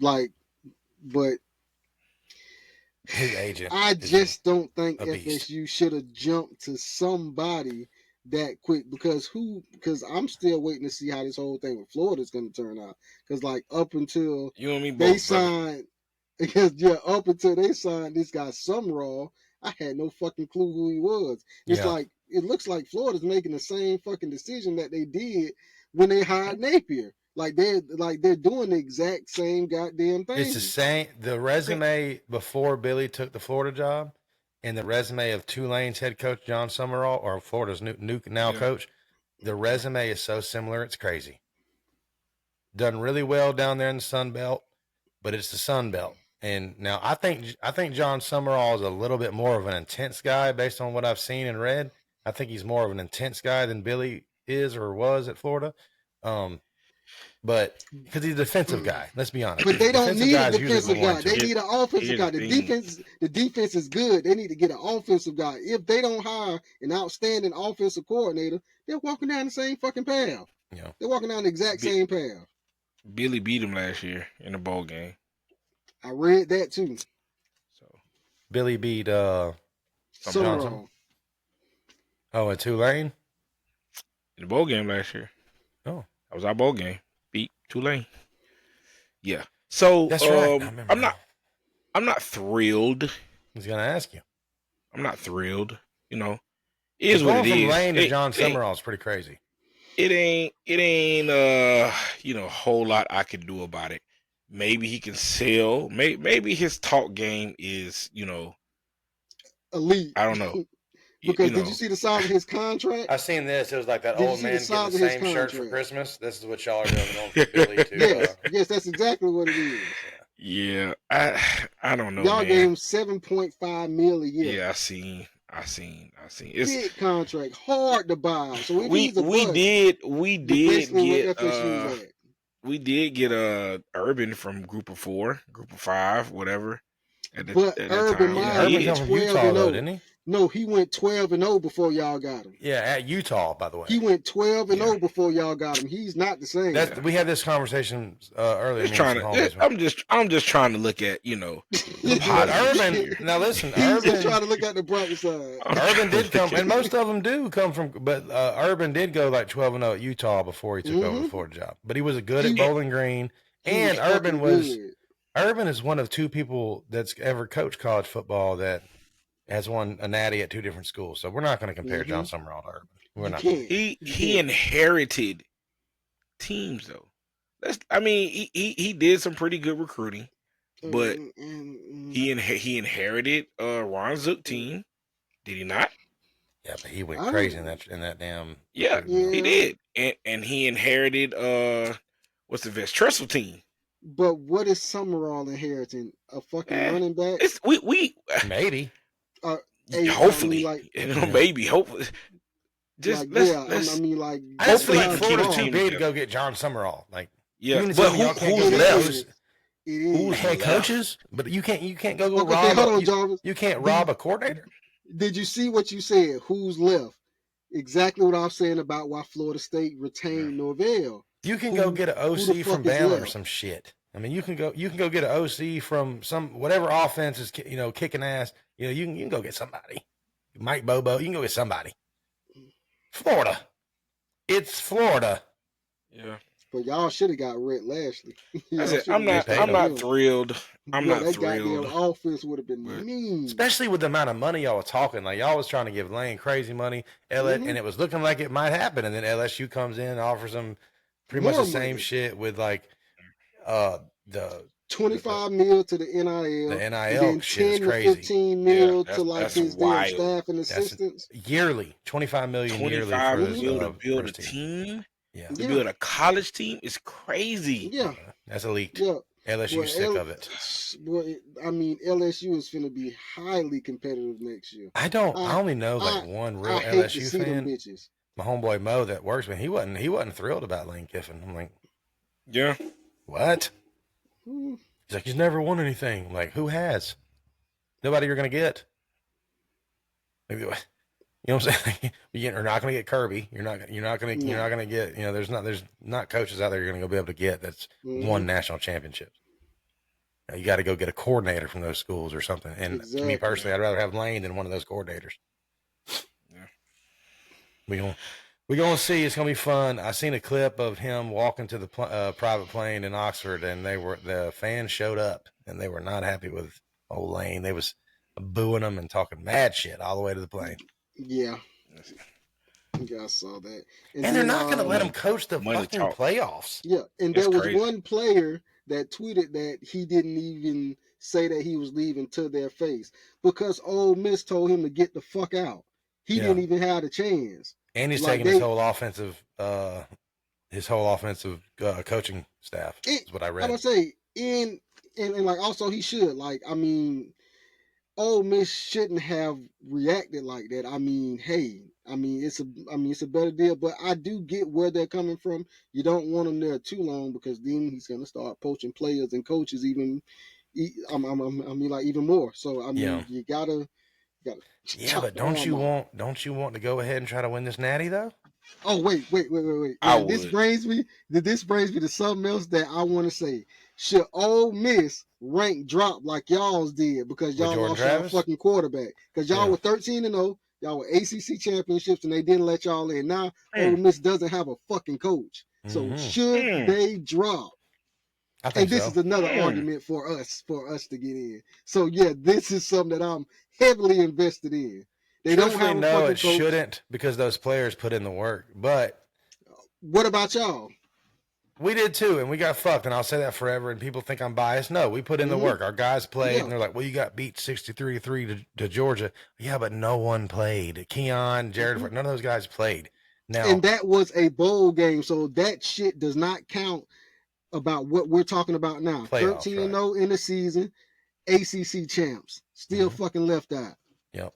S5: Like, but
S3: His agent.
S5: I just don't think
S3: a beast.
S5: FSU should have jumped to somebody that quick because I'm still waiting to see how this whole thing with Florida is going to turn out. Because like up until
S4: You and me
S5: they
S4: both, brother.
S5: signed, up until they signed this guy Summerall, I had no fucking clue who he was. It's
S3: Yeah.
S5: like it looks like Florida's making the same fucking decision that they did when they hired Napier. Like they're doing the exact same goddamn thing.
S3: It's the same. The resume before Billy took the Florida job, and the resume of Tulane's head coach John Summerall, or Florida's new now
S4: Yeah.
S3: coach, the resume is so similar. It's crazy. Done really well down there in the Sun Belt, but it's the Sun Belt. And now I think John Summerall is a little bit more of an intense guy based on what I've seen and read. I think he's more of an intense guy than Billy is or was at Florida. But because he's a defensive guy, let's be honest.
S5: But they don't
S3: Defensive
S5: need a
S3: guys usually
S5: defensive guy.
S3: want
S5: They
S3: to.
S5: need an offensive
S4: Here's
S5: guy.
S4: the
S5: The
S4: thing.
S5: defense is good. They need to get an offensive guy. If they don't hire an outstanding offensive coordinator, they're walking down the same fucking path.
S3: Yeah.
S5: They're walking down the exact same path.
S4: Billy beat him last year in the bowl game.
S5: I read that too.
S4: So
S3: Billy beat
S5: Summerall.
S3: at Tulane.
S4: in the bowl game last year.
S3: Oh.
S4: That was our bowl game. Beat Tulane. Yeah. So
S3: That's right. I remember
S4: I'm not thrilled.
S3: I was gonna ask you.
S4: I'm not thrilled. You know, it is
S3: Going
S4: what it
S3: from
S4: is.
S3: Lane to John
S4: It ain't-
S3: Summerall is pretty crazy.
S4: It ain't a whole lot I can do about it. Maybe he can sell. Maybe his talk game is,
S5: Elite.
S4: I don't know.
S5: Because did you see the size of his contract?
S3: I seen this. It was like that
S5: Did you
S3: old
S5: see the
S3: man
S5: size
S3: getting the
S5: of his
S3: same shirt for
S5: contract?
S3: Christmas. This is what y'all are doing for Billy too.
S5: Yes, that's exactly what it is.
S4: Yeah, I don't know.
S5: Y'all
S4: man.
S5: gave him $7.5 million a year.
S4: Yeah, I seen. It's
S5: Big contract, hard to buy. So if
S4: we
S5: he's a
S4: we
S5: bust,
S4: did
S5: you're
S4: get
S5: basically where FSU's at.
S4: we did get Urban from Group of 4, Group of 5, whatever.
S5: But Urban Meyer
S3: Urban
S5: went
S3: come from
S5: 12
S3: Utah
S5: and
S3: though,
S5: 0.
S3: didn't he?
S5: No, he went 12-0 before y'all got him.
S3: Yeah, at Utah, by the way.
S5: He went 12-0
S4: Yeah.
S5: beful y'all got him. He's not the same.
S3: We had this conversation earlier.
S4: Just I'm just trying to look at
S3: But Urban. Now listen,
S5: He's just trying
S3: Urban.
S5: to look at the bright side.
S3: Urban did come, and most of them do come from. But Urban did go like 12-0 at Utah before he took over the Florida job. But he was good at Bowling Green, and Urban is one of two people that's ever coached college football that has won a natty at two different schools. So we're not going to compare John Summerall to Urban. We're not.
S4: He inherited teams though. He did some pretty good recruiting, but he inherited Ron Zook team. Did he not?
S3: Yeah, but he went crazy in that damn.
S4: Yeah, he did, and he inherited what's the best Tressel team.
S5: But what is Summerall inheriting? A fucking running back?
S4: It's we
S3: Maybe.
S4: hopefully, maybe hopefully.
S5: I
S3: I just feel like
S4: Hopefully
S3: Florida's
S4: keep
S3: too
S4: him
S3: big to
S4: together.
S3: go get John Summerall. Like,
S4: Yeah,
S3: even if
S4: but
S3: y'all can't
S4: who's
S3: go
S4: left?
S3: get those
S5: It is.
S3: head coaches, but you can't go
S5: Okay,
S3: rob.
S5: hold on, Jarvis.
S3: You can't rob a coordinator.
S5: Did you see what you said? Who's left? Exactly what I was saying about why Florida State retained Norvell.
S3: You can go get an
S5: who the
S3: OC from
S5: fuck is
S3: Bama or
S5: left?
S3: some shit. I mean, you can go get an OC from some whatever offense is kicking ass. You can go get somebody. Mike Bobo, you can go get somebody. Florida, it's Florida.
S4: Yeah,
S5: But y'all should have got Rhett Lashley.
S4: that's it.
S5: Y'all
S4: I'm not
S5: shoulda got him.
S4: thrilled. I'm not
S5: that
S4: thrilled.
S5: goddamn offense would have been
S4: But-
S5: mean.
S3: Especially with the amount of money y'all was talking. Like y'all was trying to give Lane crazy money, and it was looking like it might happen. And then LSU comes in and offers them pretty much
S5: More
S3: the same
S5: money.
S3: shit with like the
S5: $25 mil to the NIL,
S3: The
S5: and
S3: NIL
S5: then
S3: shit is
S5: 10 to
S3: crazy.
S5: 15 mil
S4: Yeah,
S5: to like
S4: that's
S5: his damn
S4: wild.
S5: staff and
S3: That's
S5: assistants.
S3: yearly, 25 million yearly
S4: 25
S3: for his
S4: mil to build a
S3: first
S4: team,
S3: Yeah,
S4: to
S5: Yeah.
S4: build a college team is crazy.
S5: Yeah,
S3: that's elite.
S5: yeah.
S3: LSU
S5: Well,
S3: sick of it.
S5: I mean, LSU is going to be highly competitive next year.
S3: I only know like one real
S5: I hate to
S3: LSU
S5: see them
S3: fan.
S5: bitches.
S3: My homeboy Mo that works with me, he wasn't thrilled about Lane Kiffin. I'm like,
S4: Yeah.
S3: what?
S5: Hmm.
S3: He's like, he's never won anything. I'm like, who has? Nobody you're gonna get. Like, you know what I'm saying? You're not gonna get Kirby. You're not gonna get. There's not coaches out there you're gonna go be able to get that's won national championships. You got to go get a coordinator from those schools or something. And to me personally, I'd rather have Lane than one of those coordinators.
S4: Yeah.
S3: We're gonna see. It's gonna be fun. I seen a clip of him walking to the private plane in Oxford, and the fans showed up, and they were not happy with old Lane. They was booing him and talking mad shit all the way to the plane.
S5: Yeah. Yeah, I saw that.
S3: And they're not gonna let him coach the
S4: money
S3: fucking
S4: talk.
S3: playoffs.
S5: Yeah, and
S4: That's
S5: there was
S4: crazy.
S5: one player that tweeted that he didn't even say that he was leaving to their face because Ole Miss told him to get the fuck out. He didn't even have a chance.
S3: And he's
S5: Like
S3: taking his whole offensive coaching staff. Is what I read.
S5: I would say, and like also he should. Like, I mean, Ole Miss shouldn't have reacted like that. I mean, hey, it's a better deal, but I do get where they're coming from. You don't want him there too long because then he's gonna start poaching players and coaches even more. So I mean, you gotta.
S3: Yeah, but don't you want to go ahead and try to win this natty though?
S5: Oh wait. This brings me to something else that I want to say. Should Ole Miss rank drop like y'all's did because y'all lost y'all fucking quarterback? Because y'all were 13-0, y'all were ACC championships, and they didn't let y'all in. Now Ole Miss doesn't have a fucking coach, so should they drop? And this is another argument for us to get in. So yeah, this is something that I'm heavily invested in. They don't have a fucking coach.
S3: It shouldn't because those players put in the work. But
S5: what about y'all?
S3: We did too, and we got fucked. And I'll say that forever. And people think I'm biased. No, we put in the work. Our guys played, and they're like, "Well, you got beat 63-3 to Georgia." Yeah, but no one played. Keon, Jared, none of those guys played. Now,
S5: and that was a bowl game, so that shit does not count about what we're talking about now. 13-0 in the season, ACC champs, still fucking left out.
S3: Yep.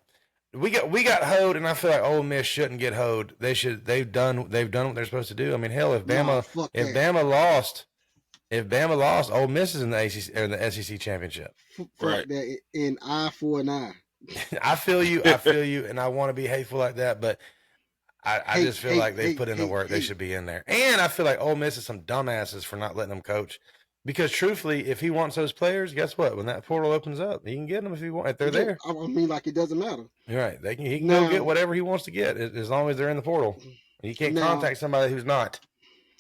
S3: We got hoed, and I feel like Ole Miss shouldn't get hoed. They've done what they're supposed to do. I mean, hell, if Bama lost, Ole Miss is in the ACC or the SEC championship.
S5: Right. That in eye for an eye.
S3: I feel you, and I want to be hateful like that, but I just feel like they put in the work. They should be in there. And I feel like Ole Miss is some dumbasses for not letting them coach. Because truthfully, if he wants those players, guess what? When that portal opens up, he can get them if they're there.
S5: I mean, like it doesn't matter.
S3: You're right. He can go get whatever he wants to get as long as they're in the portal. You can't contact somebody who's not.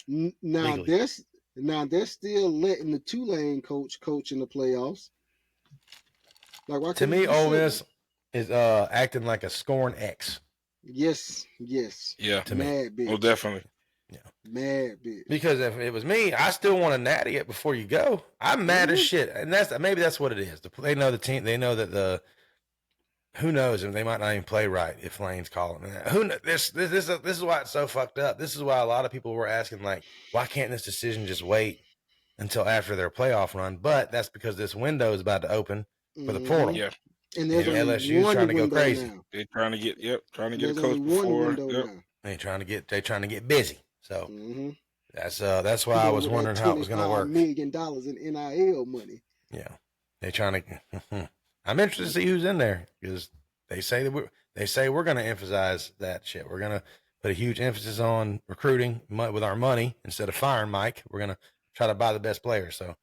S5: Now they're still letting the Tulane coach in the playoffs. Like
S3: to me, Ole Miss is acting like a scorn X.
S5: Yes.
S4: Yeah.
S5: To mad bitch.
S4: Oh, definitely.
S3: Yeah.
S5: Mad bitch. Because
S3: if it was me, I still want to natty it before you go. I'm mad as shit, and maybe that's what it is. They know the team. They know that who knows, and they might not even play right if Lane's calling. This is why it's so fucked up. This is why a lot of people were asking, like, why can't this decision just wait until after their playoff run? But that's because this window is about to open for the portal.
S4: Yeah.
S5: And there's
S3: LSU's trying to go crazy.
S5: Now.
S4: They're trying to get a coach before.
S3: They're trying to get busy. So that's why I was wondering how it was going to work.
S5: $25 million in NIL money.
S3: Yeah, they're trying to. I'm interested to see who's in there because they say we're going to emphasize that shit. We're going to put a huge emphasis on recruiting with our money instead of firing Mike. We're going to try to buy the best players. So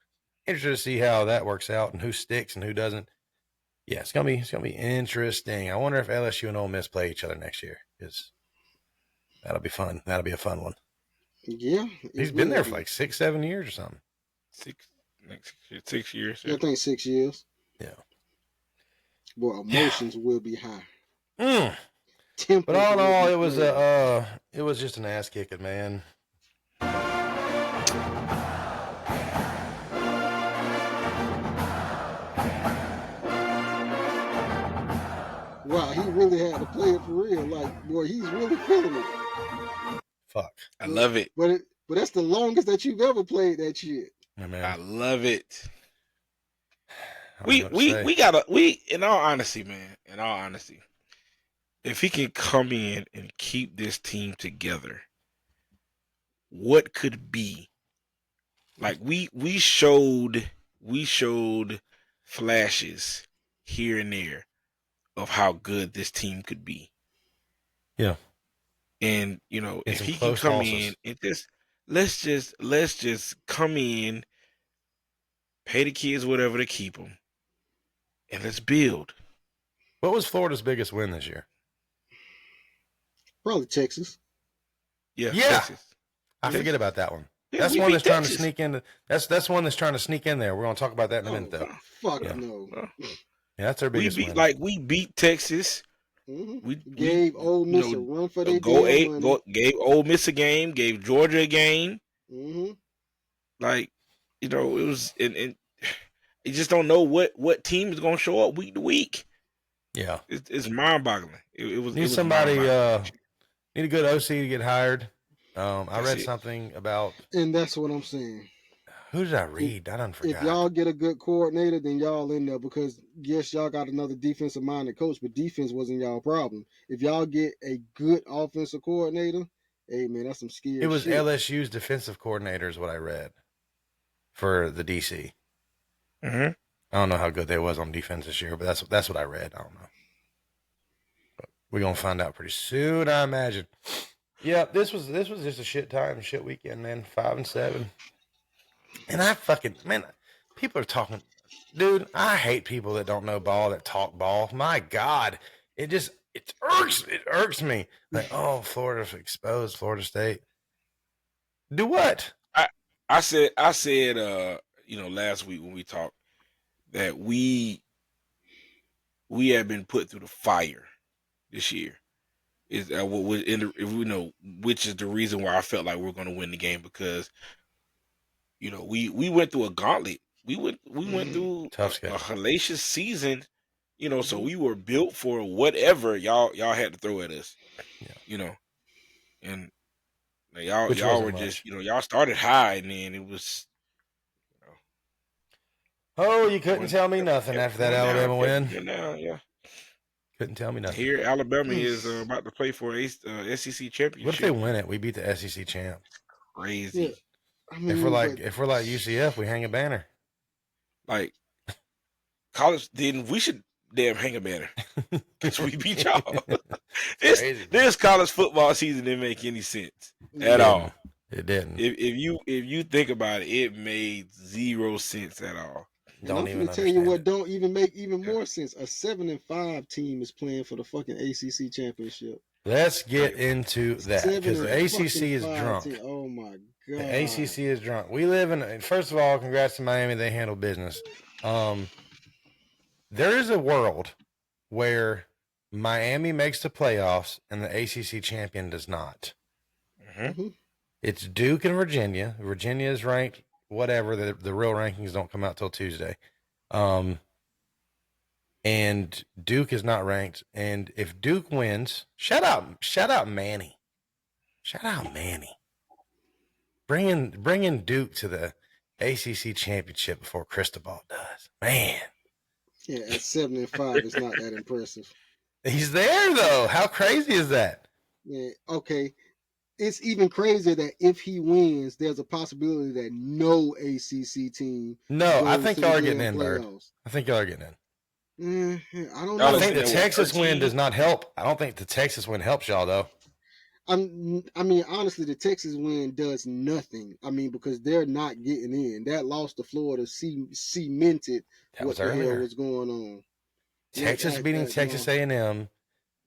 S3: interested to see how that works out and who sticks and who doesn't. Yeah, it's gonna be interesting. I wonder if LSU and Ole Miss play each other next year because that'll be fun. That'll be a fun one.
S5: Yeah,
S3: he's been there for like 6-7 years or something.
S4: 6 years.
S5: Yeah. I think 6 years.
S3: Yeah.
S5: Well, emotions will be high.
S3: But all in all, it was just an ass kicking, man.
S5: For real, like boy, he's really feeling it.
S3: Fuck.
S4: I love it.
S5: But that's the longest that you've ever played that shit.
S3: Yeah,
S4: I
S3: man.
S4: love it.
S3: I don't know what to say.
S4: We gotta in all honesty, man. In all honesty, if he can come in and keep this team together, what could be? Like we showed flashes here and there of how good this team could be.
S3: Yeah.
S4: And
S3: In
S4: if
S3: some
S4: he can
S3: close
S4: come
S3: losses.
S4: in and let's just come in, pay the kids whatever to keep them, and let's build.
S3: What was Florida's biggest win this year?
S5: Probably Texas.
S4: Yeah,
S3: Yeah.
S4: Texas.
S3: I forget about that one.
S4: Yeah,
S3: That's
S4: we
S3: one
S4: beat
S3: that's trying to
S4: Texas.
S3: sneak into. That's one that's trying to sneak in there. We're gonna talk about that in a minute, though.
S5: Fuck
S3: Yeah.
S5: no.
S3: Yeah, that's their biggest win.
S4: We beat Texas.
S5: Mm-hmm.
S4: We
S5: Gave Ole Miss a run for their damn money.
S4: Gave Ole Miss a game, gave Georgia a game.
S5: Mm-hmm.
S4: Like, it was, and you just don't know what team is gonna show up week to week.
S3: Yeah.
S4: It's mind boggling. It was.
S3: Need
S4: it was
S3: somebody.
S4: mind-boggling.
S3: Need a good OC to get hired. I
S4: That's
S3: read
S4: it.
S3: something about.
S5: And that's what I'm saying.
S3: Who did I read? I done forgot.
S5: If y'all get a good coordinator, then y'all in there because yes, y'all got another defensive minded coach, but defense wasn't y'all problem. If y'all get a good offensive coordinator, hey man, that's some scary
S3: It was
S5: shit.
S3: LSU's defensive coordinator is what I read for the DC.
S4: Mm-hmm.
S3: I don't know how good they was on defense this year, but that's what I read. I don't know. But we're gonna find out pretty soon, I imagine. Yeah, this was just a shit weekend, man. 5-7. And people are talking, dude. I hate people that don't know ball, that talk ball. My God, it irks me. Like, oh, Florida exposed Florida State. Do what?
S4: I said, last week when we talked that we have been put through the fire this year. Is which is the reason why I felt like we're going to win the game because we went through a gauntlet. We went through
S3: Tough
S4: a
S3: schedule.
S4: hellacious season. So we were built for whatever y'all had to throw at us.
S3: Yeah.
S4: And y'all
S3: Which
S4: were
S3: wasn't
S4: just
S3: much.
S4: y'all started high and then it was.
S3: Oh, you couldn't tell me nothing after that Alabama win.
S4: Yeah.
S3: Couldn't tell me nothing.
S4: Here, Alabama is about to play for a SEC championship.
S3: What if they win it? We beat the SEC champ.
S4: Crazy.
S5: Yeah. I mean,
S3: If we're like UCF, we hang a banner.
S4: Like college, then we should damn hang a banner because we beat y'all. This college football season didn't make any sense at all.
S3: It didn't.
S4: If you think about it, it made 0 sense at all.
S5: And I'm going to tell you what don't even make even more sense. A 7-5 team is playing for the fucking ACC championship.
S3: Let's get into that because the ACC is drunk.
S5: Oh my god,
S3: the ACC is drunk. We live in. First of all, congrats to Miami. They handle business. There is a world where Miami makes the playoffs and the ACC champion does not.
S5: Mm-hmm.
S3: It's Duke and Virginia. Virginia is ranked whatever. The real rankings don't come out till Tuesday. And Duke is not ranked. And if Duke wins, shout out Manny. Shout out Manny. Bringing Duke to the ACC championship before Cristobal does. Man.
S5: Yeah, at 7-5, it's not that impressive.
S3: He's there though. How crazy is that?
S5: Yeah, okay. It's even crazier that if he wins, there's a possibility that no ACC team.
S3: No, I think y'all are getting in, Bird. I think y'all are getting in.
S5: I don't know.
S3: I think the Texas win does not help. I don't think the Texas win helps y'all though.
S5: I mean, honestly, the Texas win does nothing. I mean, because they're not getting in. That loss to Florida cemented what the hell was going on.
S3: Texas beating Texas A&M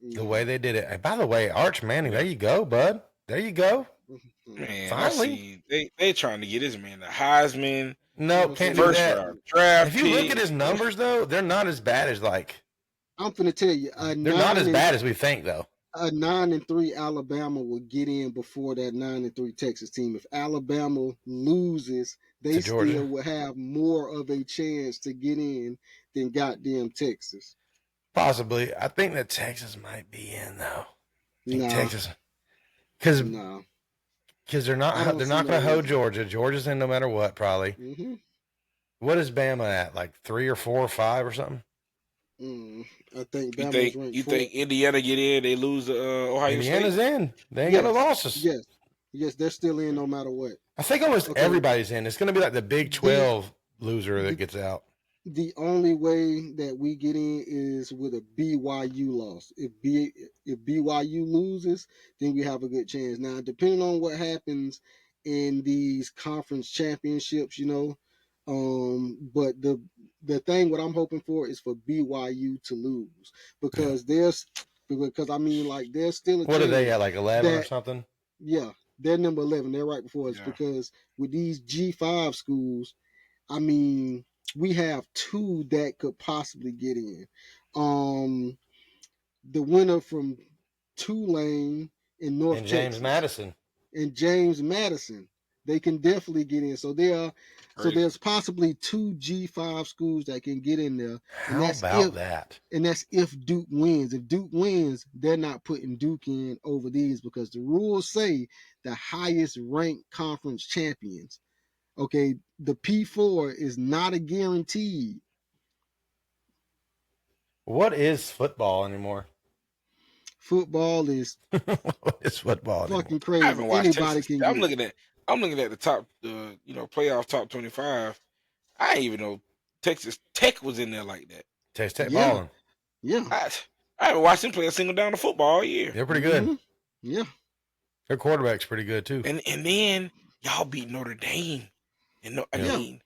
S3: the way they did it. And by the way, Arch Manning, there you go, bud. There you go.
S4: Man,
S3: finally,
S4: they trying to get this man the Heisman.
S3: No, can't do that. If you look at his numbers, though, they're not as bad as like.
S5: I'm finna tell you,
S3: they're not as bad as we think, though.
S5: A 9-3 Alabama will get in before that 9-3 Texas team. If Alabama loses, they still will have more of a chance to get in than goddamn Texas.
S3: Possibly. I think that Texas might be in though. I think
S5: Nah,
S3: Texas, because
S5: nah.
S3: they're
S5: I
S3: not
S5: don't see
S3: going
S5: no
S3: to hold
S5: reason.
S3: Georgia. Georgia's in no matter what, probably.
S5: Mm-hmm.
S3: What is Bama at? Like 3 or 4 or 5 or something?
S5: I think
S4: You
S5: Bama is
S4: think
S5: ranked
S4: you
S5: 4.
S4: think Indiana get in? They lose to Ohio
S3: Indiana's
S4: State.
S3: in. They ain't got no
S5: Yes,
S3: losses.
S5: yes. They're still in no matter what.
S3: I think almost
S5: Okay.
S3: everybody's in. It's going to be like the Big
S5: The
S3: 12 loser
S5: the
S3: that gets out.
S5: the only way that we get in is with a BYU loss. If BYU loses, then we have a good chance. Now, depending on what happens in these conference championships, but the thing what I'm hoping for is for BYU to lose
S3: Yeah.
S5: because I mean like there's still a
S3: What are they
S5: chance
S3: at? Like 11 or
S5: that
S3: something?
S5: yeah, they're number 11. They're right before us
S4: Yeah.
S5: because with these G5 schools, I mean, we have 2 that could possibly get in. The winner from Tulane in North
S3: And James
S5: Texas
S3: Madison.
S5: and James Madison, they can definitely get in. So
S4: Crazy.
S5: there's possibly 2 G5 schools that can get in there, and
S3: How about that?
S5: and that's if Duke wins. If Duke wins, they're not putting Duke in over these because the rules say the highest ranked conference champions. Okay, the P4 is not a guaranteed.
S3: What is football anymore?
S5: Football is
S3: What is football anymore?
S5: fucking
S4: I
S5: crazy.
S4: haven't watched
S5: Anybody
S4: Texas.
S5: can
S4: I'm
S5: get it.
S4: looking at the top, playoff top 25. I didn't even know Texas Tech was in there like that.
S3: Texas Tech
S5: Yeah.
S3: balling.
S5: Yeah.
S4: I haven't watched them play a single down of football all year.
S3: They're pretty good.
S5: Mhm. Yeah.
S3: Their quarterback's pretty good too.
S4: And then y'all beat Notre Dame. And I
S3: Yeah.
S4: mean,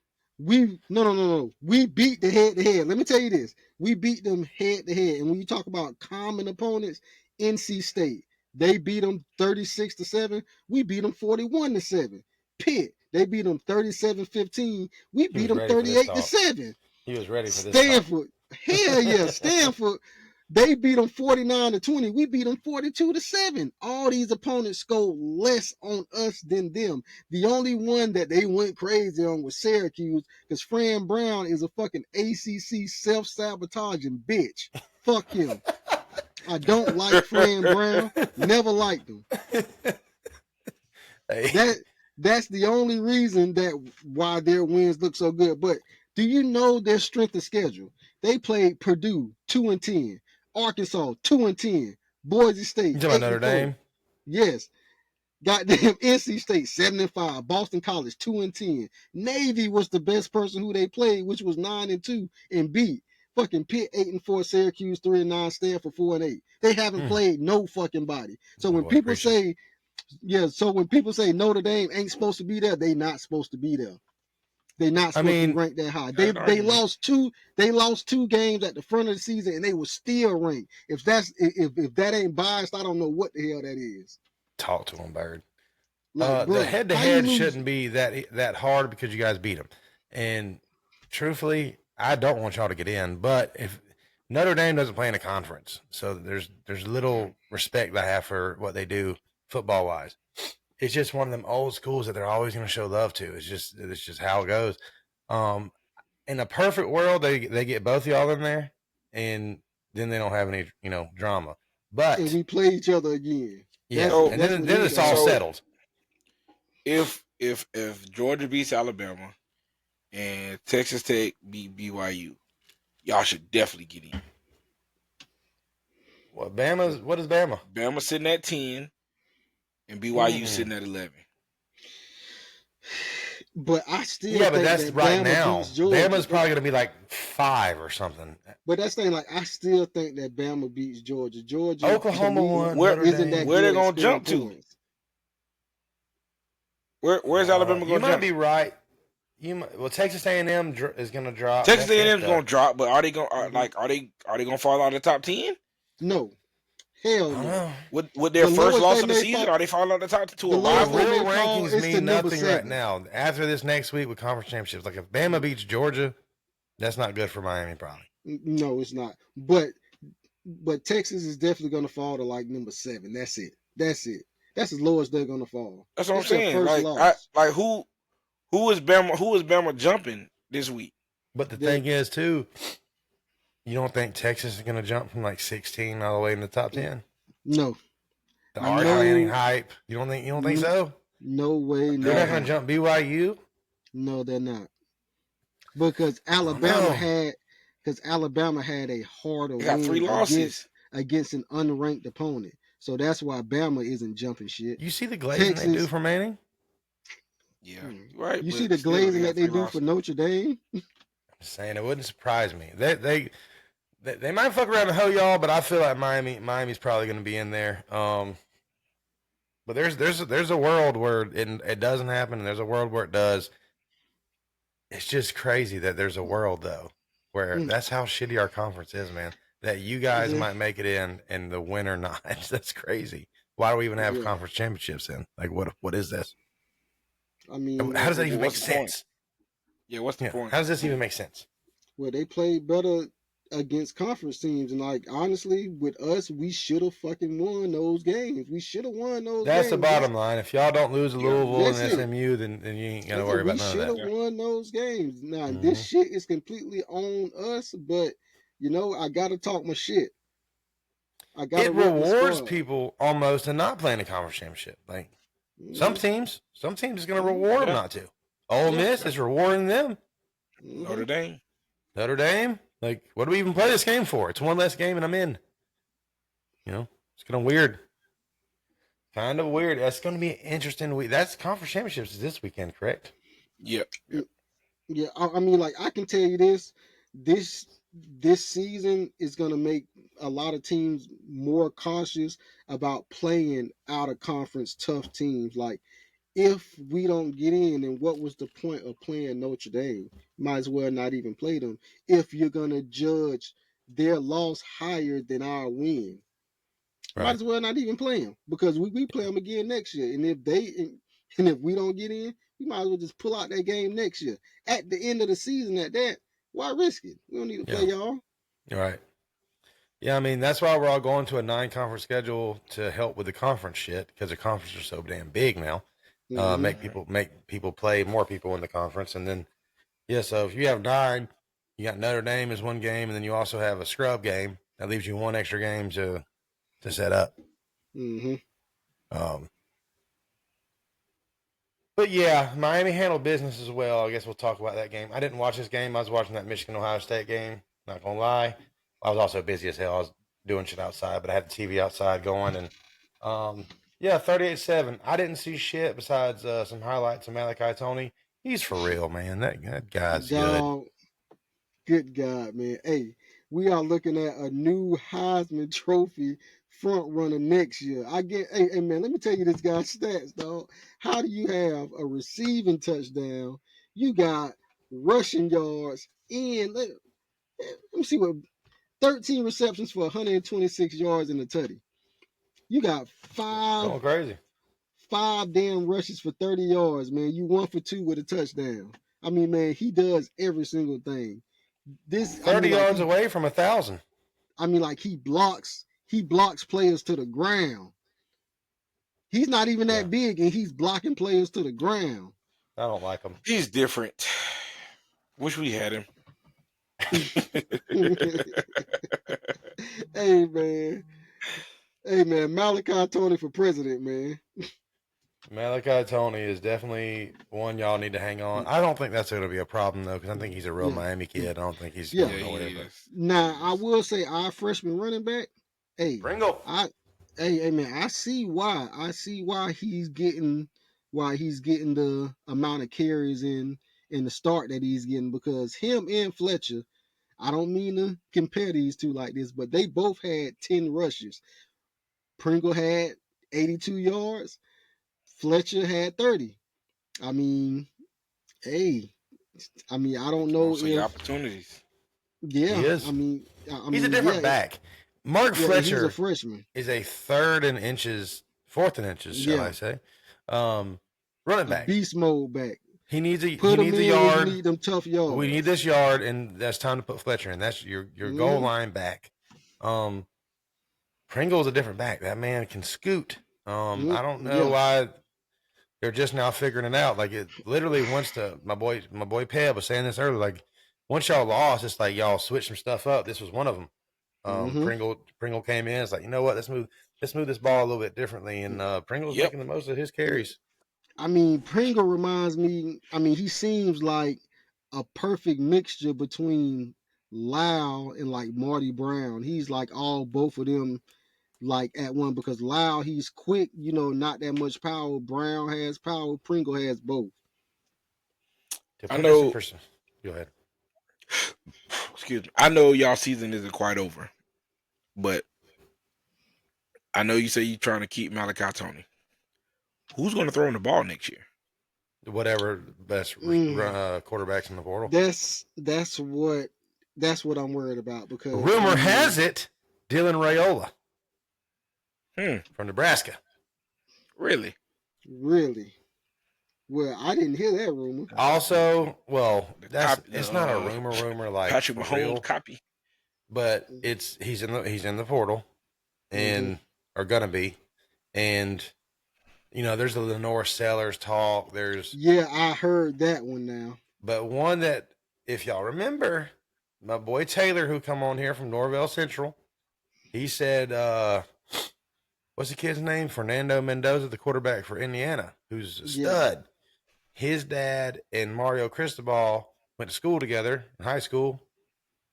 S5: No. We beat the head to head. Let me tell you this. We beat them head to head. And when you talk about common opponents, NC State, they beat them 36-7. We beat them 41-7. Pitt, they beat them 37-15. We beat them
S3: ready for this
S5: 38-7.
S3: He was ready for this.
S5: Stanford, hell yeah, Stanford. They beat them 49-20. We beat them 42-7. All these opponents scored less on us than them. The only one that they went crazy on was Syracuse because Fran Brown is a fucking ACC self-sabotaging bitch. Fuck him. I don't like Fran Brown. Never liked him.
S3: Hey.
S5: That's the only reason that why their wins look so good. But do you know their strength of schedule? They played Purdue 2-10, Arkansas 2-10, Boise State
S3: You talking about Notre
S5: 8-4.
S3: Dame?
S5: Yes. Goddamn NC State 7-5, Boston College 2-10. Navy was the best person who they played, which was 9-2 and beat. Fucking Pitt 8-4, Syracuse 3-9, Stanford 4-8. They haven't played no fucking body. So when people say Notre Dame ain't supposed to be there, they not supposed to be there. They're not supposed to be ranked that high. They lost two games at the front of the season and they were still ranked. If that ain't biased, I don't know what the hell that is.
S3: Talk to him, Bird.
S5: Like,
S3: the head-to-head shouldn't be that hard because you guys beat them. And truthfully, I don't want y'all to get in. But if Notre Dame doesn't play in a conference, so there's little respect I have for what they do football-wise. It's just one of them old schools that they're always going to show love to. It's just how it goes. In a perfect world, they get both of y'all in there, and then they don't have any drama. But
S5: and we play each other again.
S3: Yeah, and then it's all settled.
S4: If Georgia beats Alabama and Texas Tech beat BYU, y'all should definitely get in.
S3: What is Bama?
S4: Bama sitting at 10. And BYU sitting at 11.
S5: But I still
S3: but that's
S5: that
S3: right
S5: Bama
S3: now.
S5: beats Georgia.
S3: Bama's probably going to be like 5 or something.
S5: But that's the thing. Like I still think that Bama beats Georgia.
S3: Oklahoma won.
S4: Where they gonna jump to?
S5: Points.
S4: Where's Alabama going to jump?
S3: You might be right. Texas A&M is going to drop.
S4: Texas A&M is going to drop, but are they going to fall out of the top 10?
S5: No. Hell no.
S4: With their first loss of the season, are they falling out of the top to a rival?
S3: Real rankings mean nothing right now. After this next week with conference championships, like if Bama beats Georgia, that's not good for Miami, probably.
S5: No, it's not. But Texas is definitely going to fall to like number 7. That's it. That's as low as they're going to fall.
S4: That's what I'm saying. Who is Bama? Who is Bama jumping this week?
S3: But the thing is, too, You don't think Texas is going to jump from like 16 all the way in the top 10?
S5: No,
S3: The
S5: no,
S3: Art Manning hype. You don't think so?
S5: no way, no.
S3: They're not
S5: how.
S3: going to jump BYU?
S5: No, they're not. Because
S3: know.
S5: Alabama had a harder
S4: They got 3
S5: win
S4: losses.
S5: against an unranked opponent. So that's why Bama isn't jumping shit.
S3: You see the glazing they do for Manning?
S4: Yeah, right.
S5: You
S4: but
S5: see the
S4: still,
S5: glazing
S4: got
S5: that they
S4: 3
S5: do
S4: losses.
S5: for Notre Dame?
S3: I'm just saying, it wouldn't surprise me. They might fuck around and hoe y'all, but I feel like Miami's probably going to be in there. But there's a world where it doesn't happen, and there's a world where it does. It's just crazy that there's a world though where that's how shitty our conference is, man. That you guys might make it in and the winner not. That's crazy. Why do we even have conference championships in? Like, what is this?
S5: I mean,
S3: how does that even make
S4: what's the point?
S3: sense?
S4: Yeah, what's the point?
S3: How does this even make sense?
S5: well, they played better against conference teams, and like honestly, with us, we should have fucking won those games. We should have won those.
S3: That's
S5: games.
S3: the bottom line. If y'all don't lose to Louisville and
S5: That's it.
S3: SMU, then you ain't gotta worry about none of
S5: We
S3: that.
S5: should have won those games. Now this shit is completely on us, but you know I gotta talk my shit.
S3: It rewards people almost in not playing a conference championship. Like some teams is gonna reward them not to. Ole Miss is rewarding them.
S4: Notre Dame.
S3: Like, what do we even play this game for? It's one less game and I'm in. You know, it's kind of weird. That's going to be an interesting week. That's conference championships this weekend, correct?
S4: Yep.
S5: Yeah, I mean, like I can tell you this season is gonna make a lot of teams more cautious about playing out of conference tough teams. Like, if we don't get in, then what was the point of playing Notre Dame? Might as well not even play them if you're gonna judge their loss higher than our win.
S3: Right.
S5: Might as well not even play them because we play them again next year. And if we don't get in, we might as well just pull out that game next year. At the end of the season, at that, why risk it? We don't need to play y'all.
S3: You're right. Yeah, I mean that's why we're all going to a 9-conference schedule to help with the conference shit because the conferences are so damn big now. Make people play more people in the conference, and then so if you have 9, you got Notre Dame as one game, and then you also have a scrub game that leaves you one extra game to set up. But yeah, Miami handled business as well. I guess we'll talk about that game. I didn't watch this game. I was watching that Michigan-Ohio State game. Not gonna lie, I was also busy as hell. I was doing shit outside, but I had the TV outside going, and 38-7. I didn't see shit besides some highlights of Malachi Tony. He's for real, man. That guy's good.
S5: Good God, man. Hey, we are looking at a new Heisman Trophy front runner next year. Hey man, let me tell you this guy's stats, dog. How do you have a receiving touchdown? You got rushing yards and let me see what 13 receptions for 126 yards in the tutty. You got
S3: Going crazy.
S5: 5 damn rushes for 30 yards, man. You 1 for 2 with a touchdown. I mean, man, he does every single thing.
S3: 30 yards away from 1,000.
S5: I mean, like he blocks players to the ground. He's not even that big, and he's blocking players to the ground.
S3: I don't like him.
S4: He's different. Wish we had him.
S5: Hey man, Malachi Tony for president, man.
S3: Malachi Tony is definitely one y'all need to hang on. I don't think that's going to be a problem though, because I think he's a real Miami kid. I don't think he's going nowhere.
S5: Now I will say our freshman running back,
S3: Pringle.
S5: Hey man, I see why he's getting the amount of carries in the start that he's getting, because him and Fletcher, I don't mean to compare these two like this, but they both had 10 rushes. Pringle had 82 yards. Fletcher had 30. I mean, I don't know if
S4: opportunities.
S5: Yeah,
S3: he is.
S5: I mean,
S3: he's a different back. Mark Fletcher
S5: he's a freshman.
S3: Is a 4th in inches, shall I say? Running back,
S5: beast mode back.
S3: He needs a
S5: yard. You need them tough yards.
S3: We need this yard, and that's time to put Fletcher in. That's your goal line back. Pringle's a different back. That man can scoot. I don't know why they're just now figuring it out. Like it literally wants to. My boy Peb was saying this earlier. Like once y'all lost, it's like y'all switched some stuff up. This was one of them.
S5: Mhm.
S3: Pringle came in. It's like, you know what? Let's move this ball a little bit differently. And Pringle's
S4: Yep.
S3: making the most of his carries.
S5: I mean, Pringle reminds me. I mean, he seems like a perfect mixture between Lau and like Marty Brown. He's like all both of them like at one because Lau he's quick, not that much power. Brown has power. Pringle has both.
S3: To
S4: I
S3: put this in
S4: know.
S3: perspective, go ahead.
S4: Excuse me. I know y'all season isn't quite over, but I know you say you're trying to keep Malachi Tony. Who's going to throw in the ball next year?
S3: Whatever best
S5: Mm.
S3: quarterbacks in the portal.
S5: That's what I'm worried about because
S3: Rumor has it, Dylan Raiola from Nebraska.
S4: Really?
S5: really. Well, I didn't hear that rumor.
S3: Also, well, it's not a
S4: uh,
S3: rumor like
S4: Patrick
S3: for
S4: Mahomes
S3: real,
S4: copy.
S3: but he's in the portal and are gonna be, and there's the Lenore Sellers talk.
S5: Yeah, I heard that one now.
S3: But one that, if y'all remember, my boy Taylor, who come on here from Norvell Central, he said, what's the kid's name? Fernando Mendoza, the quarterback for Indiana, who's a stud. His dad and Mario Cristobal went to school together in high school.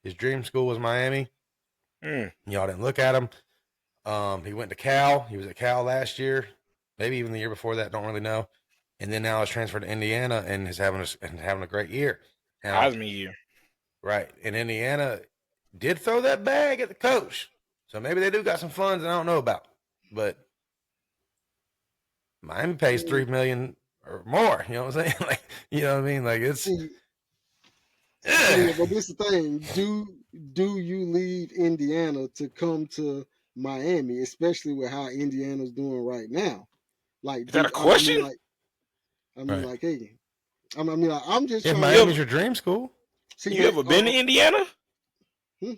S3: His dream school was Miami. Y'all didn't look at him. He went to Cal. He was at Cal last year, maybe even the year before that. Don't really know. And then now he's transferred to Indiana and is having a great year. Now,
S4: Heisman year.
S3: right. And Indiana did throw that bag at the coach. So maybe they do got some funds that I don't know about. But Miami pays $3 million or more. You know what I'm saying? Like, you know what I mean? Like it's
S5: but this is the thing. Do you leave Indiana to come to Miami, especially with how Indiana's doing right now? Like,
S4: Is that a question?
S3: Right.
S5: like, hey, like, I'm just
S3: If
S5: trying
S3: Miami's
S5: to
S3: your dream school,
S5: see.
S4: You ever been to Indiana?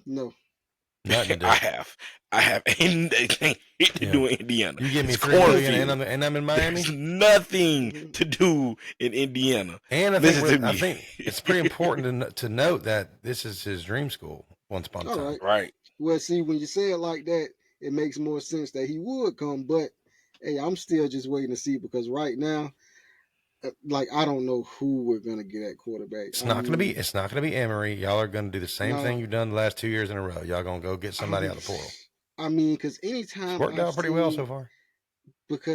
S5: No.
S3: nothing to do.
S4: I have. Ain't anything to do in Indiana.
S3: You give me
S4: It's
S3: $3 million
S4: cornfield.
S3: and I'm in Miami.
S4: There's nothing to do in Indiana.
S3: And
S4: Listen
S3: I
S4: to
S3: think
S4: me.
S3: it's pretty important to note that this is his dream school once upon a
S5: All
S3: time.
S5: right.
S4: Right.
S5: Well, see, when you say it like that, it makes more sense that he would come. But hey, I'm still just waiting to see because right now, like, I don't know who we're gonna get at quarterback.
S3: It's not gonna be Emory. Y'all are gonna do the same thing
S5: No,
S3: you've done the last 2 years in a row. Y'all gonna go get somebody out of the portal.
S5: because
S3: It's worked out pretty well so far.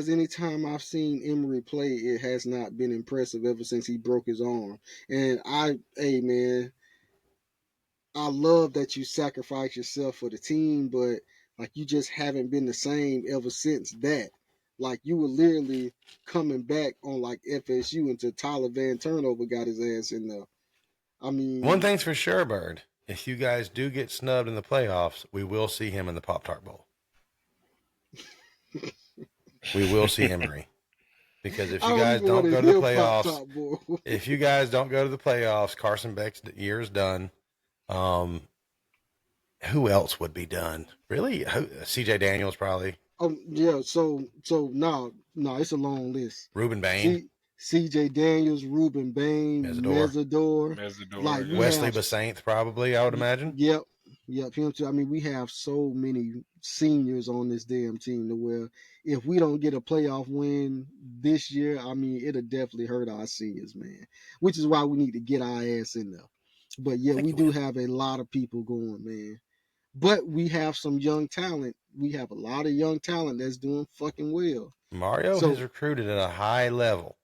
S5: anytime I've seen Emory play, it has not been impressive ever since he broke his arm. And hey man, I love that you sacrifice yourself for the team, but like you just haven't been the same ever since that. Like you were literally coming back on like FSU until Tyler Van Turnover got his ass in there. I
S3: One
S5: mean,
S3: thing's for sure, Bird. If you guys do get snubbed in the playoffs, we will see him in the Pop Tart Bowl. We will see Emory. Because if
S5: I
S3: you
S5: don't
S3: guys
S5: even want
S3: don't
S5: to
S3: go to the
S5: hear Pop
S3: playoffs,
S5: Top Boy.
S3: if you guys don't go to the playoffs, Carson Beck's year is done. Who else would be done? Really? CJ Daniels probably.
S5: Yeah, so no, it's a long list.
S3: Ruben Bain.
S5: CJ Daniels, Ruben Bain,
S3: Mesidor.
S4: Mesidor,
S5: like we
S3: Wesley
S5: have
S3: Basainth probably, I would imagine.
S5: Yep, him too. I mean, we have so many seniors on this damn team to where if we don't get a playoff win this year, I mean, it'll definitely hurt our seniors, man. Which is why we need to get our ass in there. But yeah, we do have a lot of people going, man. But we have some young talent. We have a lot of young talent that's doing fucking well.
S3: Mario
S5: So
S3: has recruited at a high level.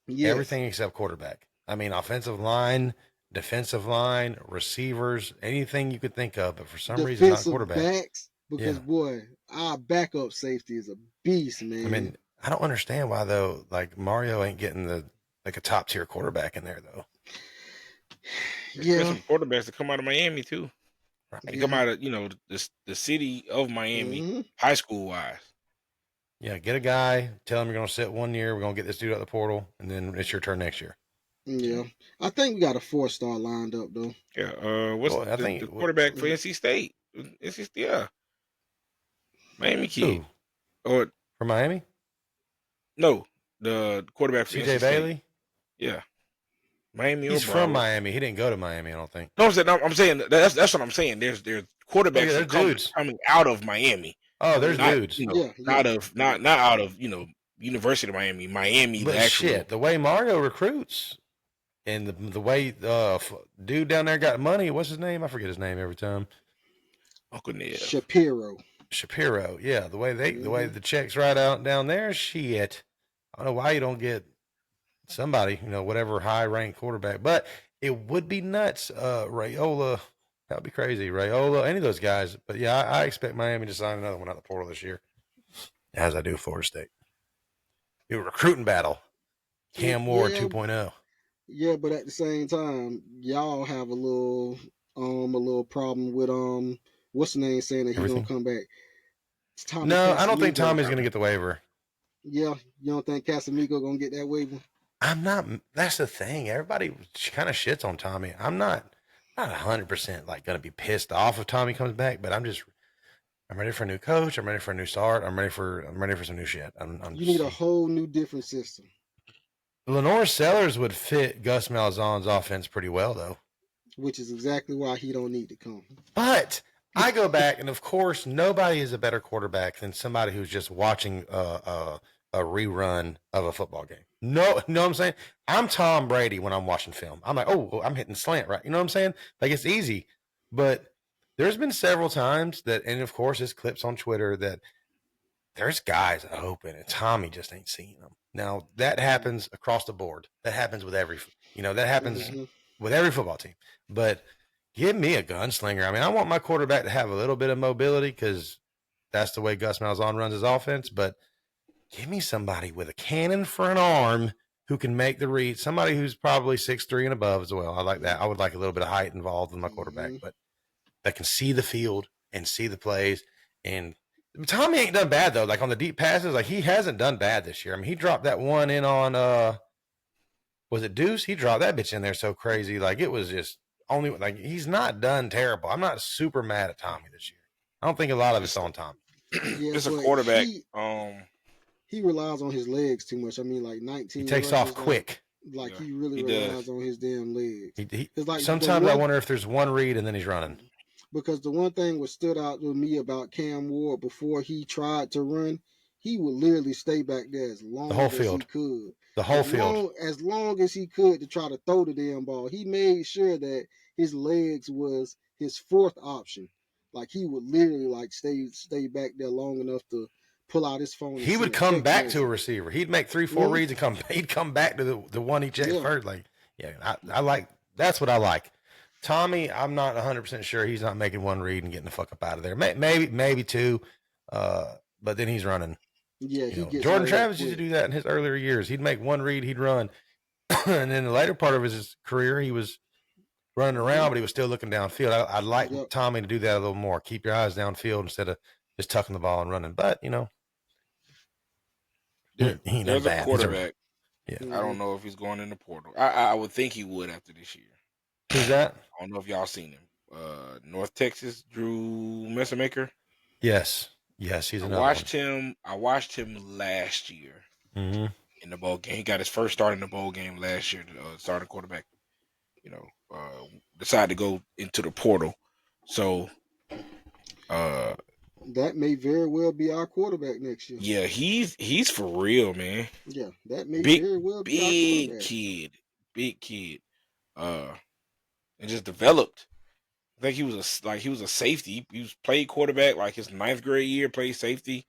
S5: yes,
S3: Everything except quarterback. I mean, offensive line, defensive line, receivers, anything you could think of, but for some reason, not
S5: defensive
S3: quarterback.
S5: backs because
S3: Yeah.
S5: boy, our backup safety is a beast, man.
S3: I mean, I don't understand why though. Like Mario ain't getting a top tier quarterback in there though.
S4: There's
S5: yeah,
S4: some quarterbacks that come out of Miami too.
S3: Right.
S4: They come out of the city of Miami, high school wise.
S3: Yeah, get a guy. Tell him you're going to sit 1 year. We're going to get this dude out the portal, and then it's your turn next year.
S5: Yeah, I think we got a 4-star lined up though.
S4: Yeah. What's the quarterback for NC State? Yeah, Miami kid.
S3: Who?
S4: Or
S3: For Miami?
S4: no, the quarterback for
S3: CJ
S4: NC
S3: Bailey?
S4: State. Yeah. Miami or
S3: He's from
S4: Broward.
S3: Miami. He didn't go to Miami, I don't think.
S4: No, I'm saying that's what I'm saying. There's quarterbacks
S3: Oh, yeah, there's
S4: coming
S3: dudes.
S4: out of Miami.
S3: Oh, there's
S4: Not
S3: dudes.
S5: Yeah,
S4: not out of University of Miami. Miami,
S3: But
S4: the actual.
S3: shit, the way Mario recruits and the way dude down there got money. What's his name? I forget his name every time.
S4: Uncle Ned.
S5: Shapiro.
S3: Yeah. The way the checks right out down there, shit. I don't know why you don't get somebody, whatever high ranked quarterback. But it would be nuts. Raiola, that'd be crazy. Raiola, any of those guys. But yeah, I expect Miami to sign another one out of the portal this year, as I do Florida State. A recruiting battle. Cam Ward 2.0.
S5: Yeah, but at the same time, y'all have a little problem with what's the name saying that he's gonna come back.
S3: No, I don't think Tommy's gonna get the waiver.
S5: Yeah, you don't think Casamigo gonna get that waiver?
S3: I'm not. That's the thing. Everybody kind of shits on Tommy. I'm not 100% like gonna be pissed off if Tommy comes back, but I'm ready for a new coach. I'm ready for a new start. I'm ready for some new shit.
S5: You need a whole new different system.
S3: Lenore Sellers would fit Gus Malzahn's offense pretty well, though. Which
S5: is exactly why he don't need to come.
S3: But I go back, and of course, nobody is a better quarterback than somebody who's just watching a rerun of a football game. No, you know what I'm saying? I'm Tom Brady when I'm watching film. I'm like, oh, I'm hitting slant, right? You know what I'm saying? Like, it's easy. But there's been several times that, and of course, there's clips on Twitter that there's guys open, and Tommy just ain't seeing them. Now, that happens across the board. That happens with every football team. But give me a gunslinger. I mean, I want my quarterback to have a little bit of mobility because that's the way Gus Malzahn runs his offense. But give me somebody with a cannon for an arm who can make the read. Somebody who's probably 6'3" and above as well. I like that. I would like a little bit of height involved in my quarterback, but that can see the field and see the plays. And Tommy ain't done bad, though. Like on the deep passes, like he hasn't done bad this year. I mean, he dropped that one in on, was it Deuce? He dropped that bitch in there so crazy. Like it was just only, like he's not done terrible. I'm not super mad at Tommy this year. I don't think a lot of it's on Tommy.
S5: Yeah,
S4: it's a quarterback.
S5: He relies on his legs too much. I mean, like 19.
S3: He takes off quick.
S5: He really relies on his damn legs.
S3: Sometimes I wonder if there's one read and then he's running.
S5: Because the one thing what stood out to me about Cam Ward before he tried to run, he would literally stay back there as long as he could.
S3: The whole field.
S5: As long as he could to try to throw the damn ball. He made sure that his legs was his fourth option. Like he would literally stay back there long enough to pull out his phone.
S3: He would come back to a receiver. He'd make 3-4 reads and he'd come back to the one he checked first. Like, yeah, I like, that's what I like. Tommy, I'm not 100% sure he's not making one read and getting the fuck up out of there. Maybe two, but then he's running.
S5: Yeah,
S3: Jordan Travis used to do that in his earlier years. He'd make one read, he'd run, and then the later part of his career, he was running around, but he was still looking downfield. I'd like Tommy to do that a little more. Keep your eyes downfield instead of just tucking the ball and running. But
S4: there's a quarterback.
S3: Yeah,
S4: I don't know if he's going in the portal. I would think he would after this year.
S3: Who's that?
S4: I don't know if y'all seen him. North Texas, Drew Messamaker.
S3: Yes, he's another.
S4: I watched him last year in the bowl game. He got his first start in the bowl game last year. Starting quarterback, decided to go into the portal. So,
S5: that may very well be our quarterback next year.
S4: Yeah, he's for real, man.
S5: Yeah, that may very well be our quarterback.
S4: Big kid. And just developed. I think he was a safety. He played quarterback like his 9th grade year, played safety.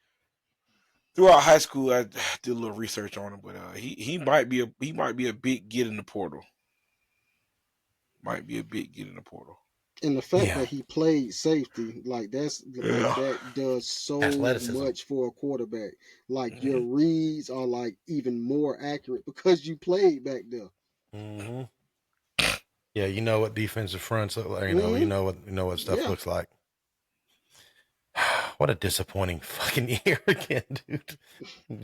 S4: Throughout high school, I did a little research on him, but he might be a big get in the portal. Might be a big get in the portal.
S5: And the fact that he played safety, that does so much for a quarterback. Like your reads are like even more accurate because you played back there.
S3: Mm-hmm. Yeah, you know what defensive fronts look like. You know what stuff looks like. What a disappointing fucking year again, dude.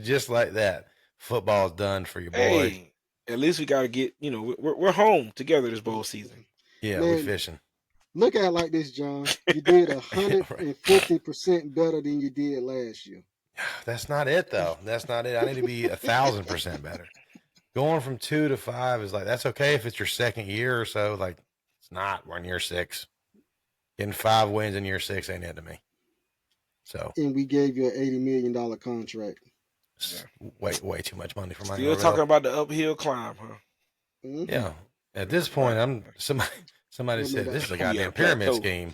S3: Just like that, football's done for your boy.
S4: Hey, at least we got to get. We're home together this bowl season.
S3: Yeah, we're fishing.
S5: Look at it like this, John. You did 150% better than you did last year.
S3: That's not it, though. That's not it. I need to be 1,000% better. going from 2 to 5 is like, that's okay if it's your second year or so. Like, it's not. We're in year 6. Getting 5 wins in year 6 ain't it to me. So,
S5: And we gave you an $80 million contract.
S3: way too much money for Mike
S4: Still
S3: Norvell.
S4: talking about the uphill climb, huh?
S5: Mhm.
S3: Yeah. At this point, somebody
S5: What
S3: said
S5: made
S3: this is a
S4: Yeah,
S3: goddamn pyramid
S4: plateau.
S3: scheme.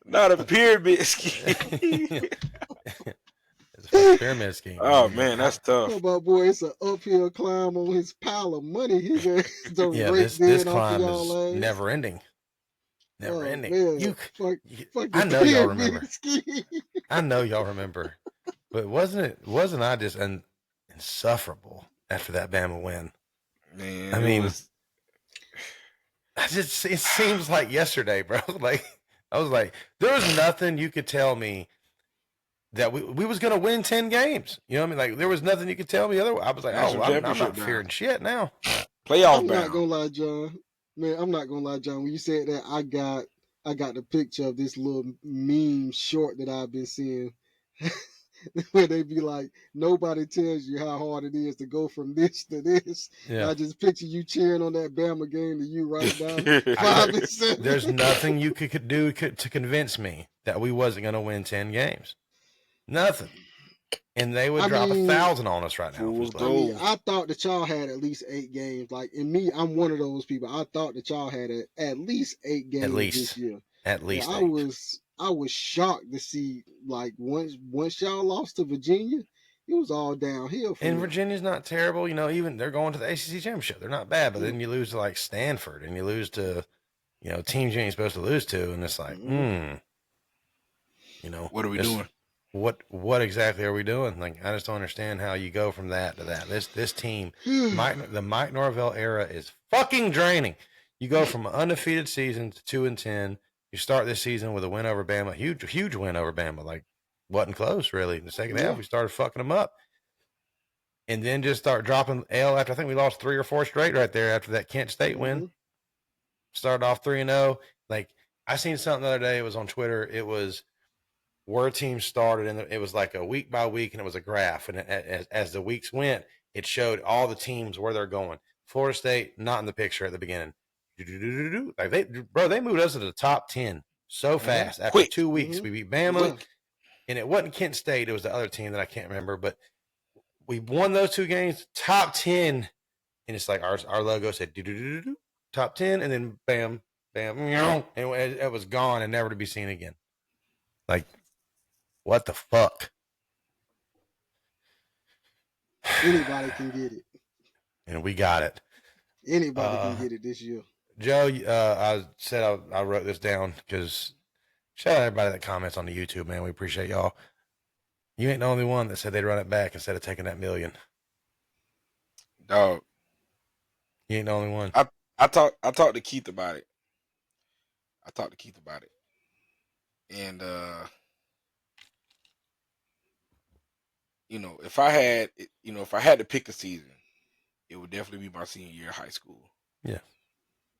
S4: Not a pyramid scheme.
S3: It's a fucking pyramid scheme.
S4: Oh man, that's tough.
S5: Oh, my boy, it's an uphill climb on his pile of money. He got to
S3: Yeah,
S5: rake
S3: this
S5: that off of
S3: climb
S5: y'all
S3: is
S5: ass.
S3: never ending. Never
S5: Oh
S3: ending.
S5: man, fuck
S3: I
S5: the
S3: know y'all
S5: pyramid
S3: remember.
S5: scheme.
S3: I know y'all remember. But wasn't I just insufferable after that Bama win?
S4: Man,
S3: I
S4: it
S3: mean,
S4: was
S3: it seems like yesterday, bro. Like, I was like, there was nothing you could tell me that we was gonna win 10 games. You know what I mean? Like, there was nothing you could tell me otherwise. I was like,
S4: national
S3: oh, I'm
S4: championship
S3: not
S4: now.
S3: fearing shit now.
S4: Playoff
S5: I'm not
S4: bound.
S5: gonna lie, John. Man, I'm not gonna lie, John. When you said that, I got the picture of this little meme short that I've been seeing, where they be like, nobody tells you how hard it is to go from this to this.
S3: Yeah.
S5: I just picture you cheering on that Bama game to you right now, 5 and 7.
S3: There's nothing you could do to convince me that we wasn't gonna win 10 games. Nothing. And they would drop 1,000 on us right now.
S4: Fool's
S5: I mean,
S4: gold.
S5: I thought that y'all had at least 8 games. Like, in me, I'm one of those people. I thought that y'all had at least 8 games this year.
S3: At least
S5: Yeah,
S3: 8.
S5: I was shocked to see, like, once y'all lost to Virginia, it was all downhill from
S3: And
S5: there.
S3: Virginia's not terrible. You know, even they're going to the ACC championship. They're not bad, but then you lose to like Stanford and you lose to, you know, teams you ain't supposed to lose to, and it's like, you know,
S4: What are we doing?
S3: What exactly are we doing? Like, I just don't understand how you go from that to that. This team, the Mike Norvell era is fucking draining. You go from an undefeated season to 2-10. You start this season with a win over Bama, huge win over Bama. Like, wasn't close really. In the second half, we started fucking them up, and then just start dropping L after I think we lost 3 or 4 straight right there after that Kent State win. Started off 3-0. Like, I seen something the other day. It was on Twitter. It was where teams started, and it was like a week by week, and it was a graph. And as the weeks went, it showed all the teams where they're going. Florida State not in the picture at the beginning. Like, they moved us to the top 10 so fast. After
S4: Quick.
S3: 2 weeks, we beat Bama,
S5: Yeah.
S3: and it wasn't Kent State. It was the other team that I can't remember, but we won those 2 games, top 10, and it's like our logo said top 10, and then bam, bam, and it was gone and never to be seen again. Like, what the fuck?
S5: Anybody can get it.
S3: And we got it.
S5: Anybody can get it this year.
S3: Joe, I said I wrote this down because shout out everybody that comments on the YouTube, man. We appreciate y'all. You ain't the only one that said they'd run it back instead of taking that $1 million.
S4: Dog.
S3: You ain't the only one.
S4: I talked to Keith about it. And you know, if I had to pick a season, it would definitely be my senior year of high school.
S3: Yeah.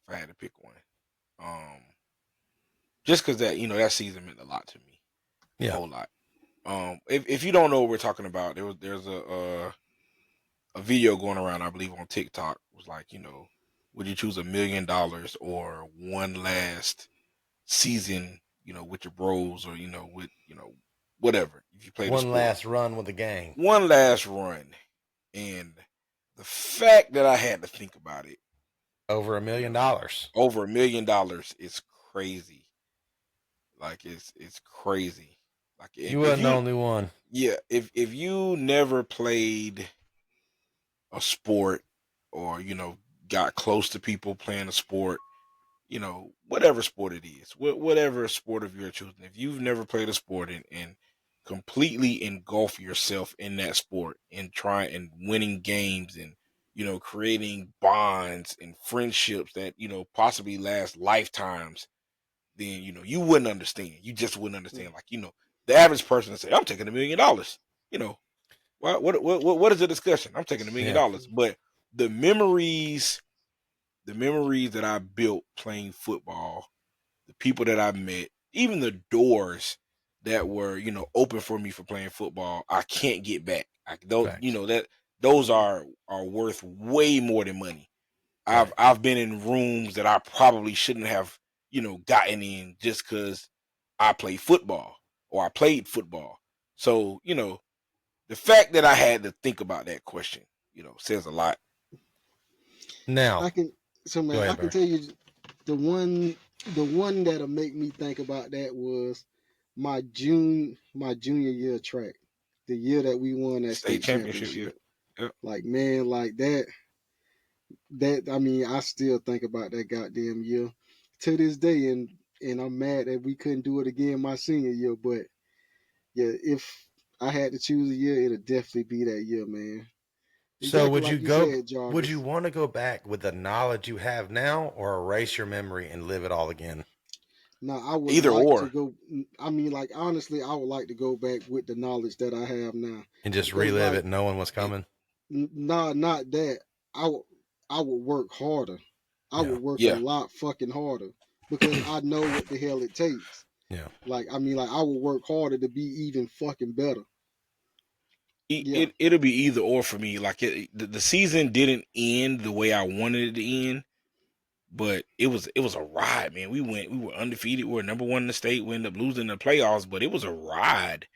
S4: If I had to pick one. Just because that season meant a lot to me.
S3: Yeah.
S4: A whole lot. If you don't know what we're talking about, there's a video going around, I believe, on TikTok. It was like, would you choose $1 million or one last season, with your bros, or with whatever, if you play the
S3: One
S4: sport.
S3: last run with the gang.
S4: One last run. And the fact that I had to think about it,
S3: Over $1 million.
S4: over $1 million is crazy. Like, it's crazy. Like,
S3: You wasn't the only one.
S4: Yeah, if you never played a sport, or got close to people playing a sport, whatever sport it is, whatever sport of your choosing, if you've never played a sport and completely engulf yourself in that sport and try and winning games and creating bonds and friendships that possibly last lifetimes, then you wouldn't understand. You just wouldn't understand. Like, the average person would say, I'm taking $1 million. What is the discussion? I'm taking $1 million. But the memories that I built playing football, the people that I met, even the doors that were, open for me for playing football, I can't get back. Those,
S3: Facts.
S4: those are worth way more than money.
S3: Right.
S4: I've been in rooms that I probably shouldn't have, gotten in just because I play football or I played football. So, the fact that I had to think about that question, says a lot.
S3: Now,
S5: I can so
S3: go
S5: man, I
S3: ahead,
S5: can
S3: bro.
S5: tell you the one that'll make me think about that was my junior year track. The year that we won that
S4: State
S5: state
S4: championship, yeah.
S5: championship.
S4: Yep.
S5: Like man, like that I mean, I still think about that goddamn year to this day, and I'm mad that we couldn't do it again my senior year. But yeah, if I had to choose a year, it'd definitely be that year, man.
S3: So
S5: Exactly
S3: would you
S5: like you
S3: go?
S5: said,
S3: Would you
S5: Jarvis.
S3: want to go back with the knowledge you have now, or erase your memory and live it all again
S5: Now, I would
S4: Either
S5: like to
S4: or.
S5: go. I mean, like honestly, I would like to go back with the knowledge that I have now,
S3: and just
S5: because
S3: relive
S5: like,
S3: it, knowing what's coming?
S5: nah, not that. I would work harder. I
S3: Yeah.
S5: would work a
S4: Yeah.
S5: lot fucking harder because I know what the hell it takes.
S3: Yeah.
S5: Like, I mean, like I would work harder to be even fucking better. Yeah.
S4: It'll be either or for me. Like the season didn't end the way I wanted it to end, but it was a ride, man. We were undefeated. We were number one in the state. We ended up losing the playoffs, but it was a ride.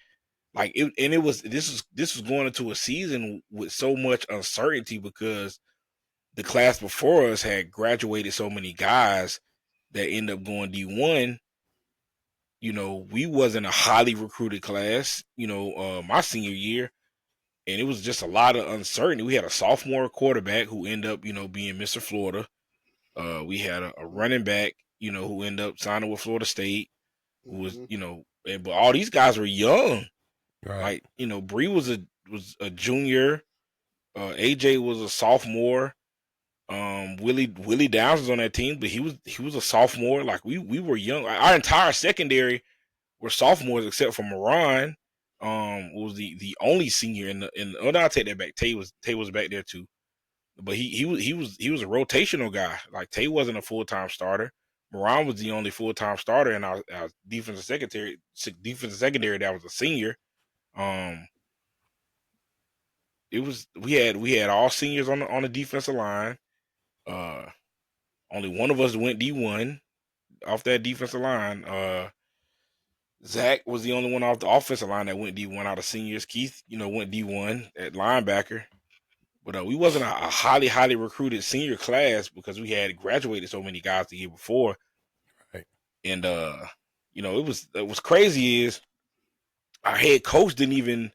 S4: Like this was going into a season with so much uncertainty because the class before us had graduated so many guys that end up going D1. We wasn't a highly recruited class, my senior year, and it was just a lot of uncertainty. We had a sophomore quarterback who ended up, being Mr. Florida. We had a running back, who ended up signing with Florida State, who was,
S5: Hmm.
S4: but all these guys were young.
S3: Right.
S4: Like, Bree was a junior. AJ was a sophomore. Willie Downs was on that team, but he was a sophomore. Like we were young. Our entire secondary were sophomores except for Moran. Was the only senior oh no, I take that back. Tay was back there too. But he was a rotational guy. Like Tay wasn't a full-time starter. Moran was the only full-time starter in our defensive secondary that was a senior. Um we had all seniors on the defensive line. Uh Only one of us went D1 off that defensive line. Zach was the only one off the offensive line that went D1 out of seniors. Keith, went D1 at linebacker. But we wasn't a highly, highly recruited senior class because we had graduated so many guys the year before.
S3: Right.
S4: And it was crazy is our head coach didn't even,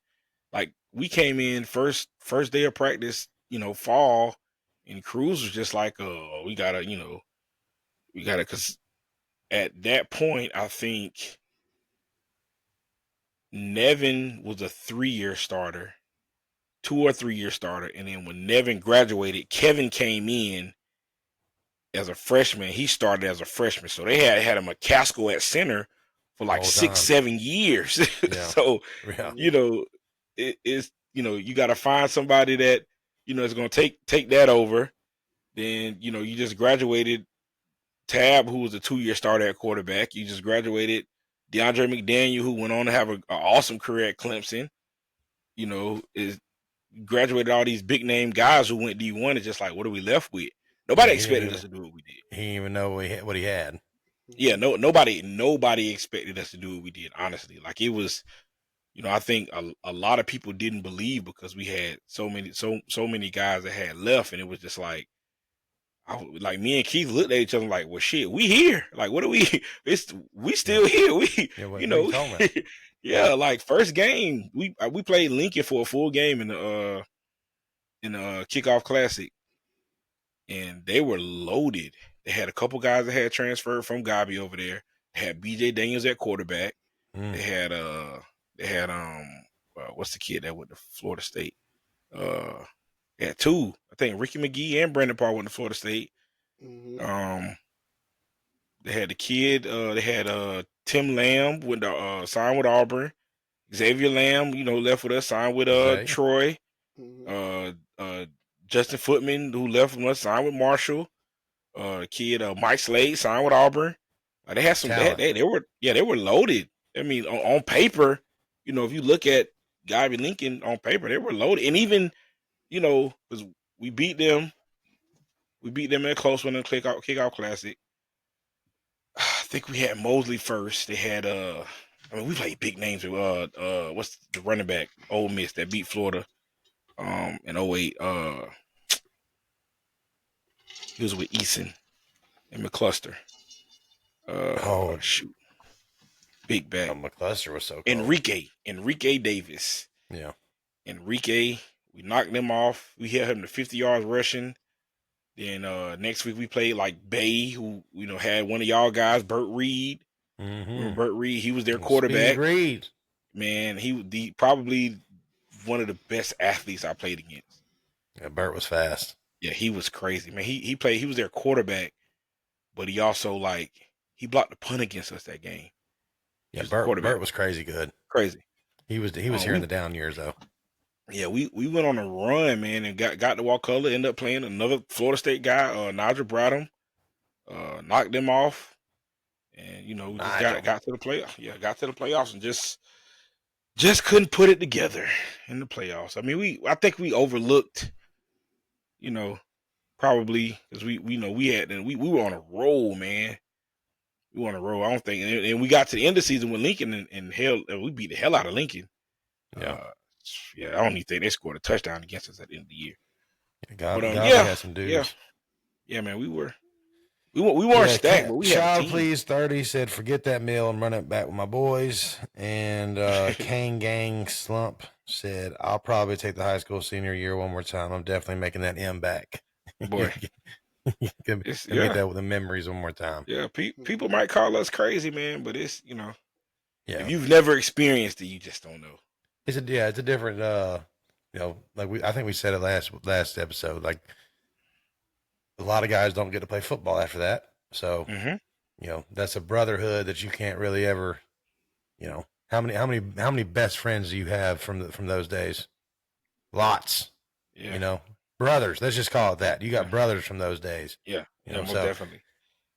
S4: like, we came in first day of practice, fall, and Cruz was just like, we gotta, because at that point, I think Nevin was a 3-year starter, 2 or 3-year starter. And then when Nevin graduated, Kevin came in as a freshman. He started as a freshman. So they had a McCaskill at center for like
S3: Whole
S4: 6,
S3: time.
S4: 7 years.
S3: Yeah.
S4: So,
S3: Yeah.
S4: it's, you got to find somebody that, is going to take that over. Then, you just graduated Tab, who was a 2-year starter at quarterback. You just graduated DeAndre McDaniel, who went on to have an awesome career at Clemson. Is graduated all these big name guys who went D1. It's just like, what are we left with? Nobody
S3: Yeah, he didn't
S4: expected us
S3: even
S4: to do what we did.
S3: he didn't even know what he had.
S4: Yeah, nobody expected us to do what we did. Honestly, like it was, I think a lot of people didn't believe because we had so many guys that had left, and it was just like, like me and Keith looked at each other like, well, shit, we here. Like, what are we? We still here. We,
S3: Yeah, what are you talking about?
S4: yeah, like first game we played Lincoln for a full game in the kickoff classic, and they were loaded. They had a couple guys that had transferred from Gabi over there. They had BJ Daniels at quarterback.
S3: Mm.
S4: They had what's the kid that went to Florida State? They had two. I think Ricky McGee and Brandon Paul went to Florida State.
S5: Hmm.
S4: They had the kid. They had Tim Lamb went to signed with Auburn. Xavier Lamb, left with us, signed with
S3: Xavier.
S4: Troy.
S5: Hmm.
S4: Justin Footman, who left from us, signed with Marshall. Kid Mike Slade signed with Auburn. They had some.
S3: Talent.
S4: They were loaded. I mean, on paper, if you look at Gabby Lincoln on paper, they were loaded, and even because we beat them in a close one in the kickoff classic. I think we had Mosley first. They had we played big names with what's the running back, Ole Miss, that beat Florida in 08. He was with Eason and McCluster. Shoot. Big back.
S3: McCluster was so cool.
S4: Enrique Davis.
S3: Yeah.
S4: Enrique, we knocked them off. We hit him to 50 yards rushing. Then next week we played like Bay, who had one of y'all guys, Burt Reed.
S3: Mm-hmm.
S4: Burt Reed, he was their quarterback.
S3: Reed.
S4: Man, he was probably one of the best athletes I played against.
S3: Yeah, Burt was fast.
S4: Yeah, he was crazy, man. He was their quarterback, but he also he blocked the punt against us that game.
S3: Yeah, Burt was crazy good.
S4: Crazy.
S3: He was here in the down years though.
S4: Yeah, we went on a run, man, and got to Wakulla, ended up playing another Florida State guy, Nigel Bradham, knocked them off, and we just got to the playoffs. Yeah, got to the playoffs and just couldn't put it together in the playoffs. I mean, I think we overlooked, probably because we were on a roll, man. We were on a roll. I don't think, and we got to the end of the season with Lincoln, and hell, we beat the hell out of Lincoln.
S3: Yeah.
S4: Yeah, I don't even think they scored a touchdown against us at the end of the year.
S3: God had some dudes.
S4: Yeah, man, we weren't stacked, but we had a
S3: Child
S4: team.
S3: Please 30 said, forget that meal and run it back with my boys. And Kane Gang Slump said, I'll probably take the high school senior year one more time. I'm definitely making that M back.
S4: Boy,
S3: Get that with the memories one more time.
S4: Yeah, people might call us crazy, man, but it's
S3: Yeah.
S4: if you've never experienced it, you just don't know.
S3: It's a different I think we said it last episode, like a lot of guys don't get to play football after that. So that's a brotherhood that you can't really ever, how many best friends do you have from those days? Lots.
S4: Yeah.
S3: Brothers, let's just call it that. You got brothers from those days.
S4: Yeah. Most definitely.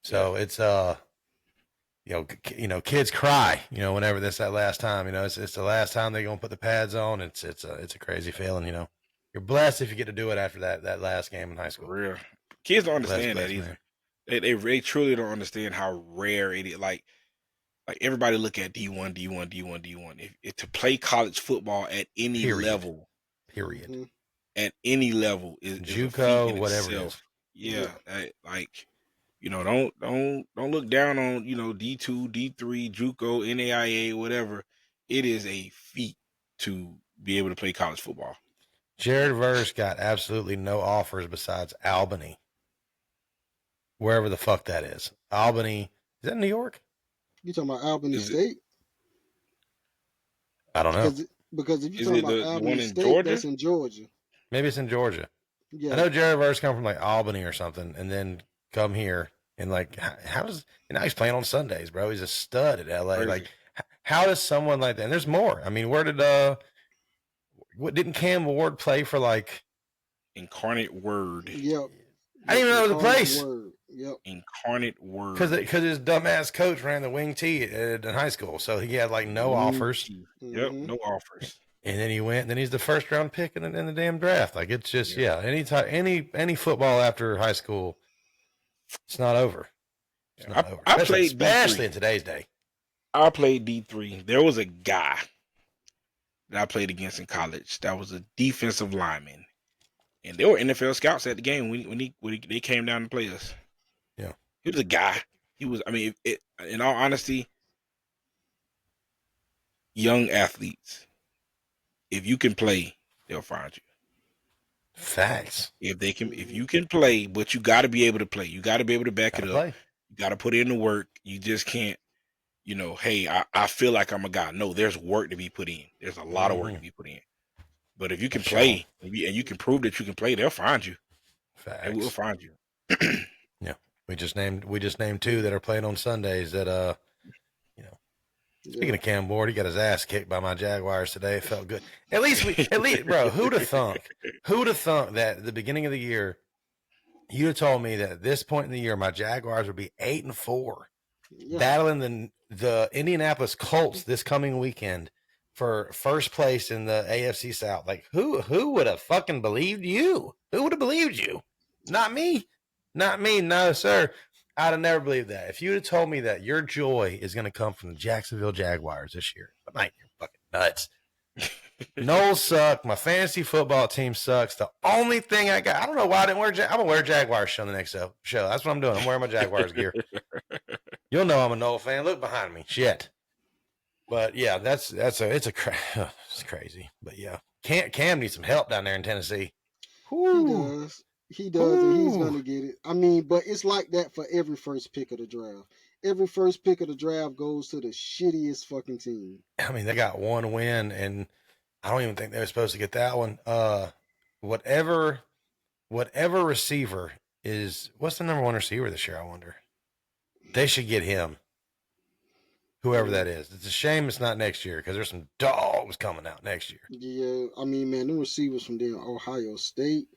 S3: So it's kids cry, whenever that's that last time, it's the last time they're going to put the pads on. It's a crazy feeling, you're blessed if you get to do it after that last game in high school.
S4: For real. Kids don't understand that either. They truly don't understand how rare it is. Like everybody look at D1. If to play college football at any level,
S3: period.
S4: At any level is
S3: JUCO, whatever it is.
S4: Yeah. Don't look down on, D2, D3, JUCO, NAIA, whatever. It is a feat to be able to play college football.
S3: Jared Verse got absolutely no offers besides Albany. Wherever the fuck that is. Albany, is that New York?
S5: You talking about Albany State?
S3: I don't know.
S5: Because if you're talking about Albany State,
S4: Georgia?
S5: that's in Georgia.
S3: Maybe it's in Georgia.
S5: Yeah.
S3: I know Jared Verse come from Albany or something and then come here and now he's playing on Sundays, bro. He's a stud at LA.
S4: Crazy.
S3: How does someone like that, and there's more. I mean, where didn't Cam Ward play for
S4: Incarnate Word?
S5: Yep.
S3: I didn't even know the place.
S5: Word. Yep.
S4: Incarnate Word.
S3: Because his dumbass coach ran the wing tee in high school, so he had no offers.
S4: Yep, no offers.
S3: And then he went. Then he's the first round pick in the damn draft. It's just any football after high school, it's not over. It's not over.
S4: I played
S3: especially
S4: D3.
S3: In today's day.
S4: I played D3. There was a guy that I played against in college that was a defensive lineman, and there were NFL scouts at the game when they came down to play us.
S3: Yeah,
S4: he was a guy. He was. I mean, in all honesty, young athletes, if you can play, they'll find you.
S3: Facts.
S4: If you can play, but you got to be able to play. You got to be able to back it up.
S3: Play.
S4: You got to put in the work. You just can't. Hey, I feel like I'm a guy. No, there's work to be put in. There's a lot of work to be put in. But if you can play and you can prove that you can play, they'll find you.
S3: Facts.
S4: They will find you.
S3: Yeah, we just named two that are playing on Sundays. That Speaking of Cam Ward, he got his ass kicked by my Jaguars today. It felt good. At least, bro. Who'd have thunk that at the beginning of the year, you'd have told me that at this point in the year, my Jaguars would be 8-4, battling the Indianapolis Colts this coming weekend for first place in the AFC South. Like, who would have fucking believed you? Who would have believed you? Not me. Not me. No, sir. I'd have never believed that. If you'd have told me that your joy is going to come from the Jacksonville Jaguars this year, but mate, you're fucking nuts. Noles suck. My fantasy football team sucks. The only thing I got, I don't know why I didn't wear. I'm gonna wear a Jaguars show on the next show. That's what I'm doing. I'm wearing my Jaguars gear. You'll know I'm a Noles fan. Look behind me. Shit. But yeah, it's crazy. But yeah, Cam needs some help down there in Tennessee.
S5: He does. He does, and he's gonna get it. I mean, but it's like that for every first pick of the draft. Every first pick of the draft goes to the shittiest fucking team.
S3: I mean, they got one win, and I don't even think they were supposed to get that one. Whatever receiver is, what's the number one receiver this year? I wonder. They should get him. Whoever that is. It's a shame it's not next year because there's some dogs coming out next year.
S5: Yeah, I mean, man, them receivers from there, Ohio State.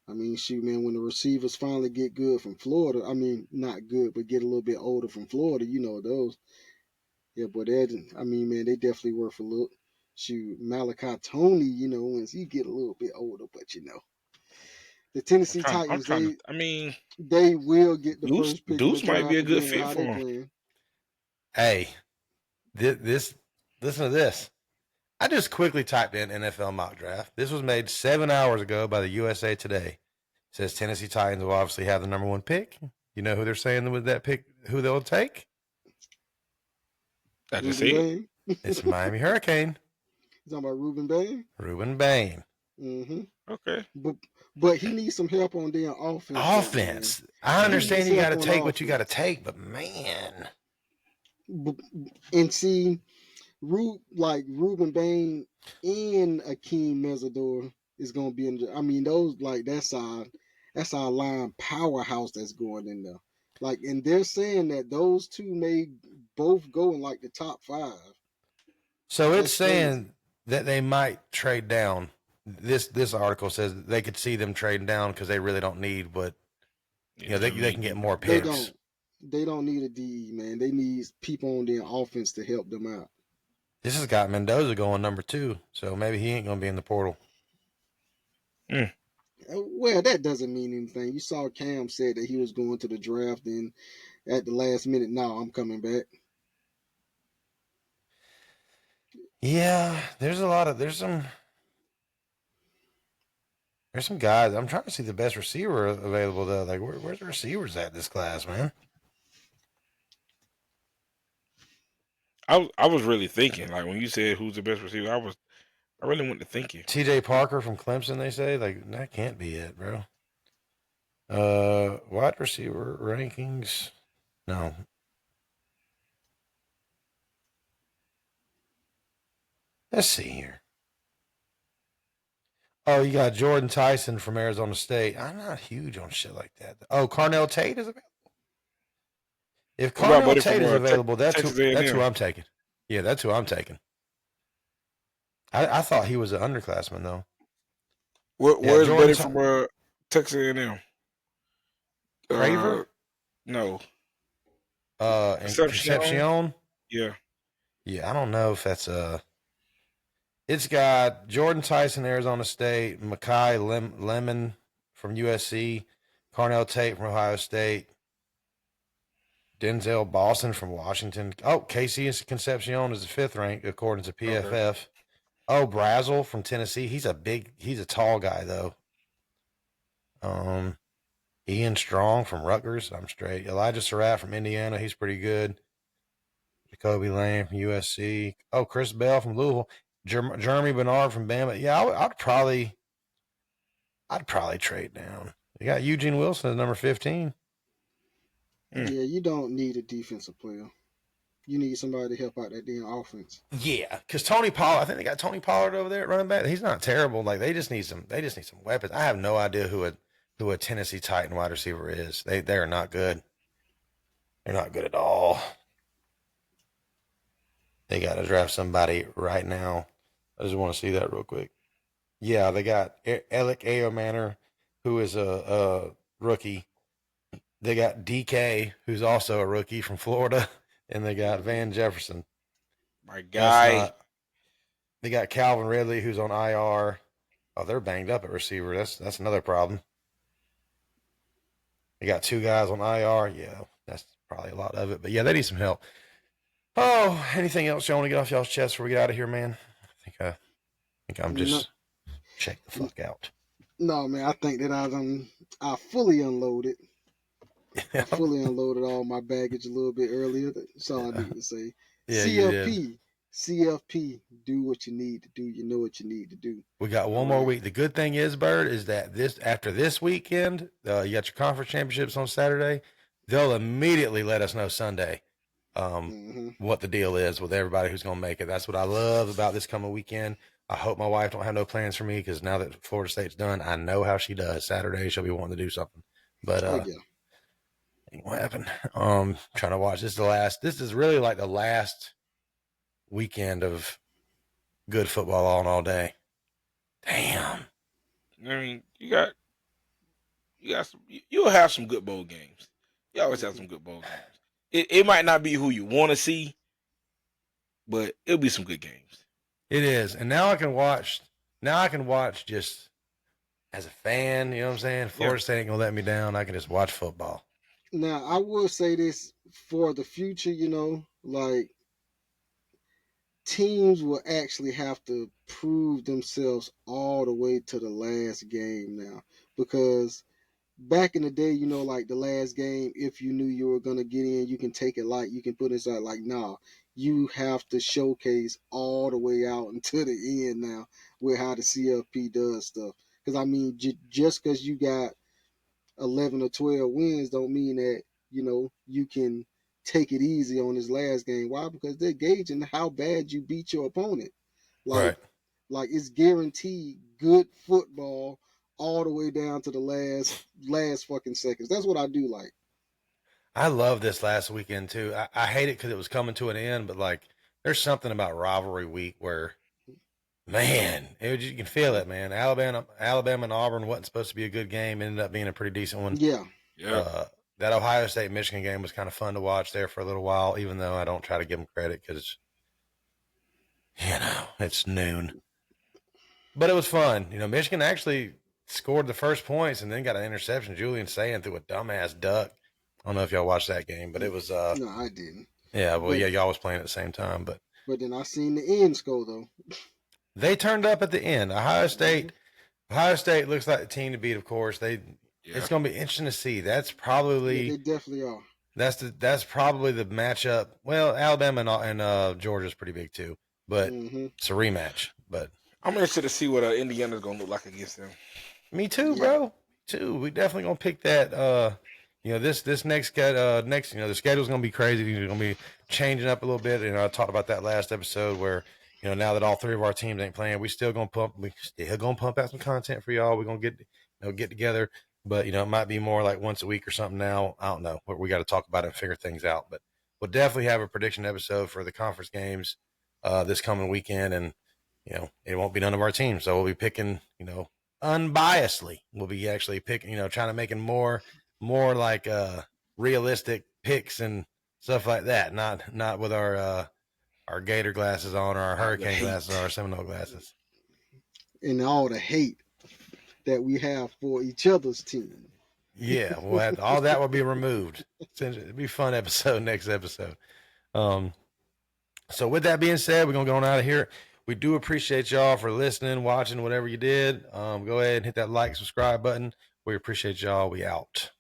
S5: I mean, shoot, man, when the receivers finally get good from Florida, I mean, not good, but get a little bit older from Florida, you know those. Yeah, but I mean, man, they definitely worth a look. Shoot, Malachi Tony, you know, once he get a little bit older, but you know. The Tennessee Titans, they will get the first pick.
S4: Deuce might be a good fit for him.
S3: Hey, listen to this. I just quickly typed in NFL mock draft. This was made 7 hours ago by the USA Today. It says Tennessee Titans will obviously have the number one pick. You know who they're saying with that pick, who they'll take?
S4: I just see it.
S3: It's Miami Hurricane.
S5: You talking about Reuben Bain?
S3: Reuben Bain.
S5: Mm-hmm.
S4: Okay.
S5: But he needs some help on their offense.
S3: I understand you got to take what you got to take, but man.
S5: And see, Reuben Bain and Akeem Mesidor is going to be in. I mean, those that's our line powerhouse that's going in there. Like, and they're saying that those two may both go in like the top 5.
S3: So it's saying that they might trade down. This article says they could see them trading down because they really don't need, but you know they can get more picks.
S5: They don't need a DE, man. They need people on their offense to help them out.
S3: This has got Mendoza going number 2, so maybe he ain't gonna be in the portal.
S5: Well, that doesn't mean anything. You saw Cam said that he was going to the draft, and at the last minute, no, I'm coming back.
S3: Yeah, there's some guys. I'm trying to see the best receiver available though. Like, where's the receivers at this class, man?
S4: I was really thinking, like when you said who's the best receiver, I really went to thinking.
S3: TJ Parker from Clemson, they say. Like, that can't be it, bro. Wide receiver rankings. No. Let's see here. Oh, you got Jordan Tyson from Arizona State. I'm not huge on shit like that. Oh, Carnell Tate is available. If Carnell Tate is available, that's who I'm taking. Yeah, that's who I'm taking. I thought he was an underclassman though.
S4: Where's Buddy from Texas A&M?
S3: Craver?
S4: No.
S3: Concepcion?
S4: Yeah.
S3: Yeah, I don't know if that's It's got Jordan Tyson, Arizona State, Makai Lemon from USC, Carnell Tate from Ohio State, Denzel Boston from Washington. Oh, Casey Concepcion is the 5th rank according to PFF. Okay. Oh, Brazel from Tennessee. He's a tall guy though. Ian Strong from Rutgers. I'm straight. Elijah Surratt from Indiana. He's pretty good. Jacoby Lane from USC. Oh, Chris Bell from Louisville. Jeremy Bernard from Bama. Yeah, I'd probably trade down. You got Eugene Wilson at number 15.
S5: Yeah, you don't need a defensive player. You need somebody to help out that damn offense.
S3: Yeah, because Tony Pollard. I think they got Tony Pollard over there at running back. He's not terrible. Like they just need some weapons. I have no idea who a Tennessee Titan wide receiver is. They are not good. They're not good at all. They got to draft somebody right now. I just want to see that real quick. Yeah, they got Alec Ayomanor, who is a rookie. They got DK, who's also a rookie from Florida. and they got Van Jefferson.
S4: My
S3: That's
S4: guy.
S3: not. They got Calvin Ridley, who's on IR. Oh, they're banged up at receiver. That's another problem. They got 2 guys on IR. Yeah, that's probably a lot of it. But yeah, they need some help. Oh, anything else y'all want to get off y'all's chest before we get out of here, man? I think I'm
S5: No,
S3: just check the fuck out.
S5: no, man. I think that I fully unloaded. I fully unloaded all my baggage a little bit earlier. That's all I need to say.
S3: Yeah, you did.
S5: CFP, do what you need to do. You know what you need to do.
S3: We got one more week. The good thing is, Bird, is that after this weekend, you got your conference championships on Saturday. They'll immediately let us know Sunday what the deal is with everybody who's going to make it. That's what I love about this coming weekend. I hope my wife don't have no plans for me because now that Florida State's done, I know how she does. Saturday she'll be wanting to do something, but ain't gonna happen. Trying to watch. This is really like the last weekend of good football all day. Damn.
S4: I mean, you'll have some good bowl games. You always have some good bowl games. It might not be who you want to see, but it'll be some good games.
S3: It is. And now I can watch just as a fan, you know what I'm saying? Florida State ain't gonna let me down. I can just watch football.
S5: Now, I will say this for the future, like teams will actually have to prove themselves all the way to the last game now. Because back in the day, like the last game, if you knew you were going to get in, you can take it light, you can put it aside. Like, nah, you have to showcase all the way out until the end now with how the CFP does stuff. Because, I mean, just because you got 11 or 12 wins don't mean that, you can take it easy on this last game. Why? Because they're gauging how bad you beat your opponent.
S3: Right.
S5: Like it's guaranteed good football all the way down to the last fucking seconds. That's what I do like.
S3: I love this last weekend too. I hate it because it was coming to an end, but like there's something about rivalry week where, man, you can feel it, man. Alabama and Auburn wasn't supposed to be a good game. Ended up being a pretty decent one.
S5: Yeah.
S3: That Ohio State Michigan game was kind of fun to watch there for a little while, even though I don't try to give them credit because, it's noon. But it was fun. Michigan actually scored the first points and then got an interception. Julian Saying threw a dumbass duck. I don't know if y'all watched that game, but it was
S5: No, I didn't.
S3: Yeah, well, y'all was playing at the same time, but
S5: then I seen the end score though.
S3: They turned up at the end. Ohio State looks like the team to beat, of course. It's going to be interesting to see. That's probably
S5: they definitely are.
S3: That's probably the matchup. Well, Alabama and Georgia's pretty big too, but it's a rematch. But
S4: I'm interested to see what Indiana's going to look like against them.
S3: Me too, bro. Too. We definitely going to pick that. This next the schedule's going to be crazy. It's going to be changing up a little bit. I talked about that last episode where now that all 3 of our teams ain't playing, we still going to pump out some content for y'all. We're going to get together. But, it might be more like once a week or something now. I don't know. We got to talk about it and figure things out. But we'll definitely have a prediction episode for the conference games this coming weekend. And, it won't be none of our teams. So we'll be picking, unbiasedly. We'll be actually picking, trying to make it more like realistic picks and stuff like that. Not with our Gator glasses on or our Hurricane glasses or our Seminole glasses.
S5: And all the hate that we have for each other's team.
S3: Yeah, all that will be removed. It'll be a fun episode next episode. So with that being said, we're going to go on out of here. We do appreciate y'all for listening, watching, whatever you did. Go ahead and hit that like, subscribe button. We appreciate y'all. We out.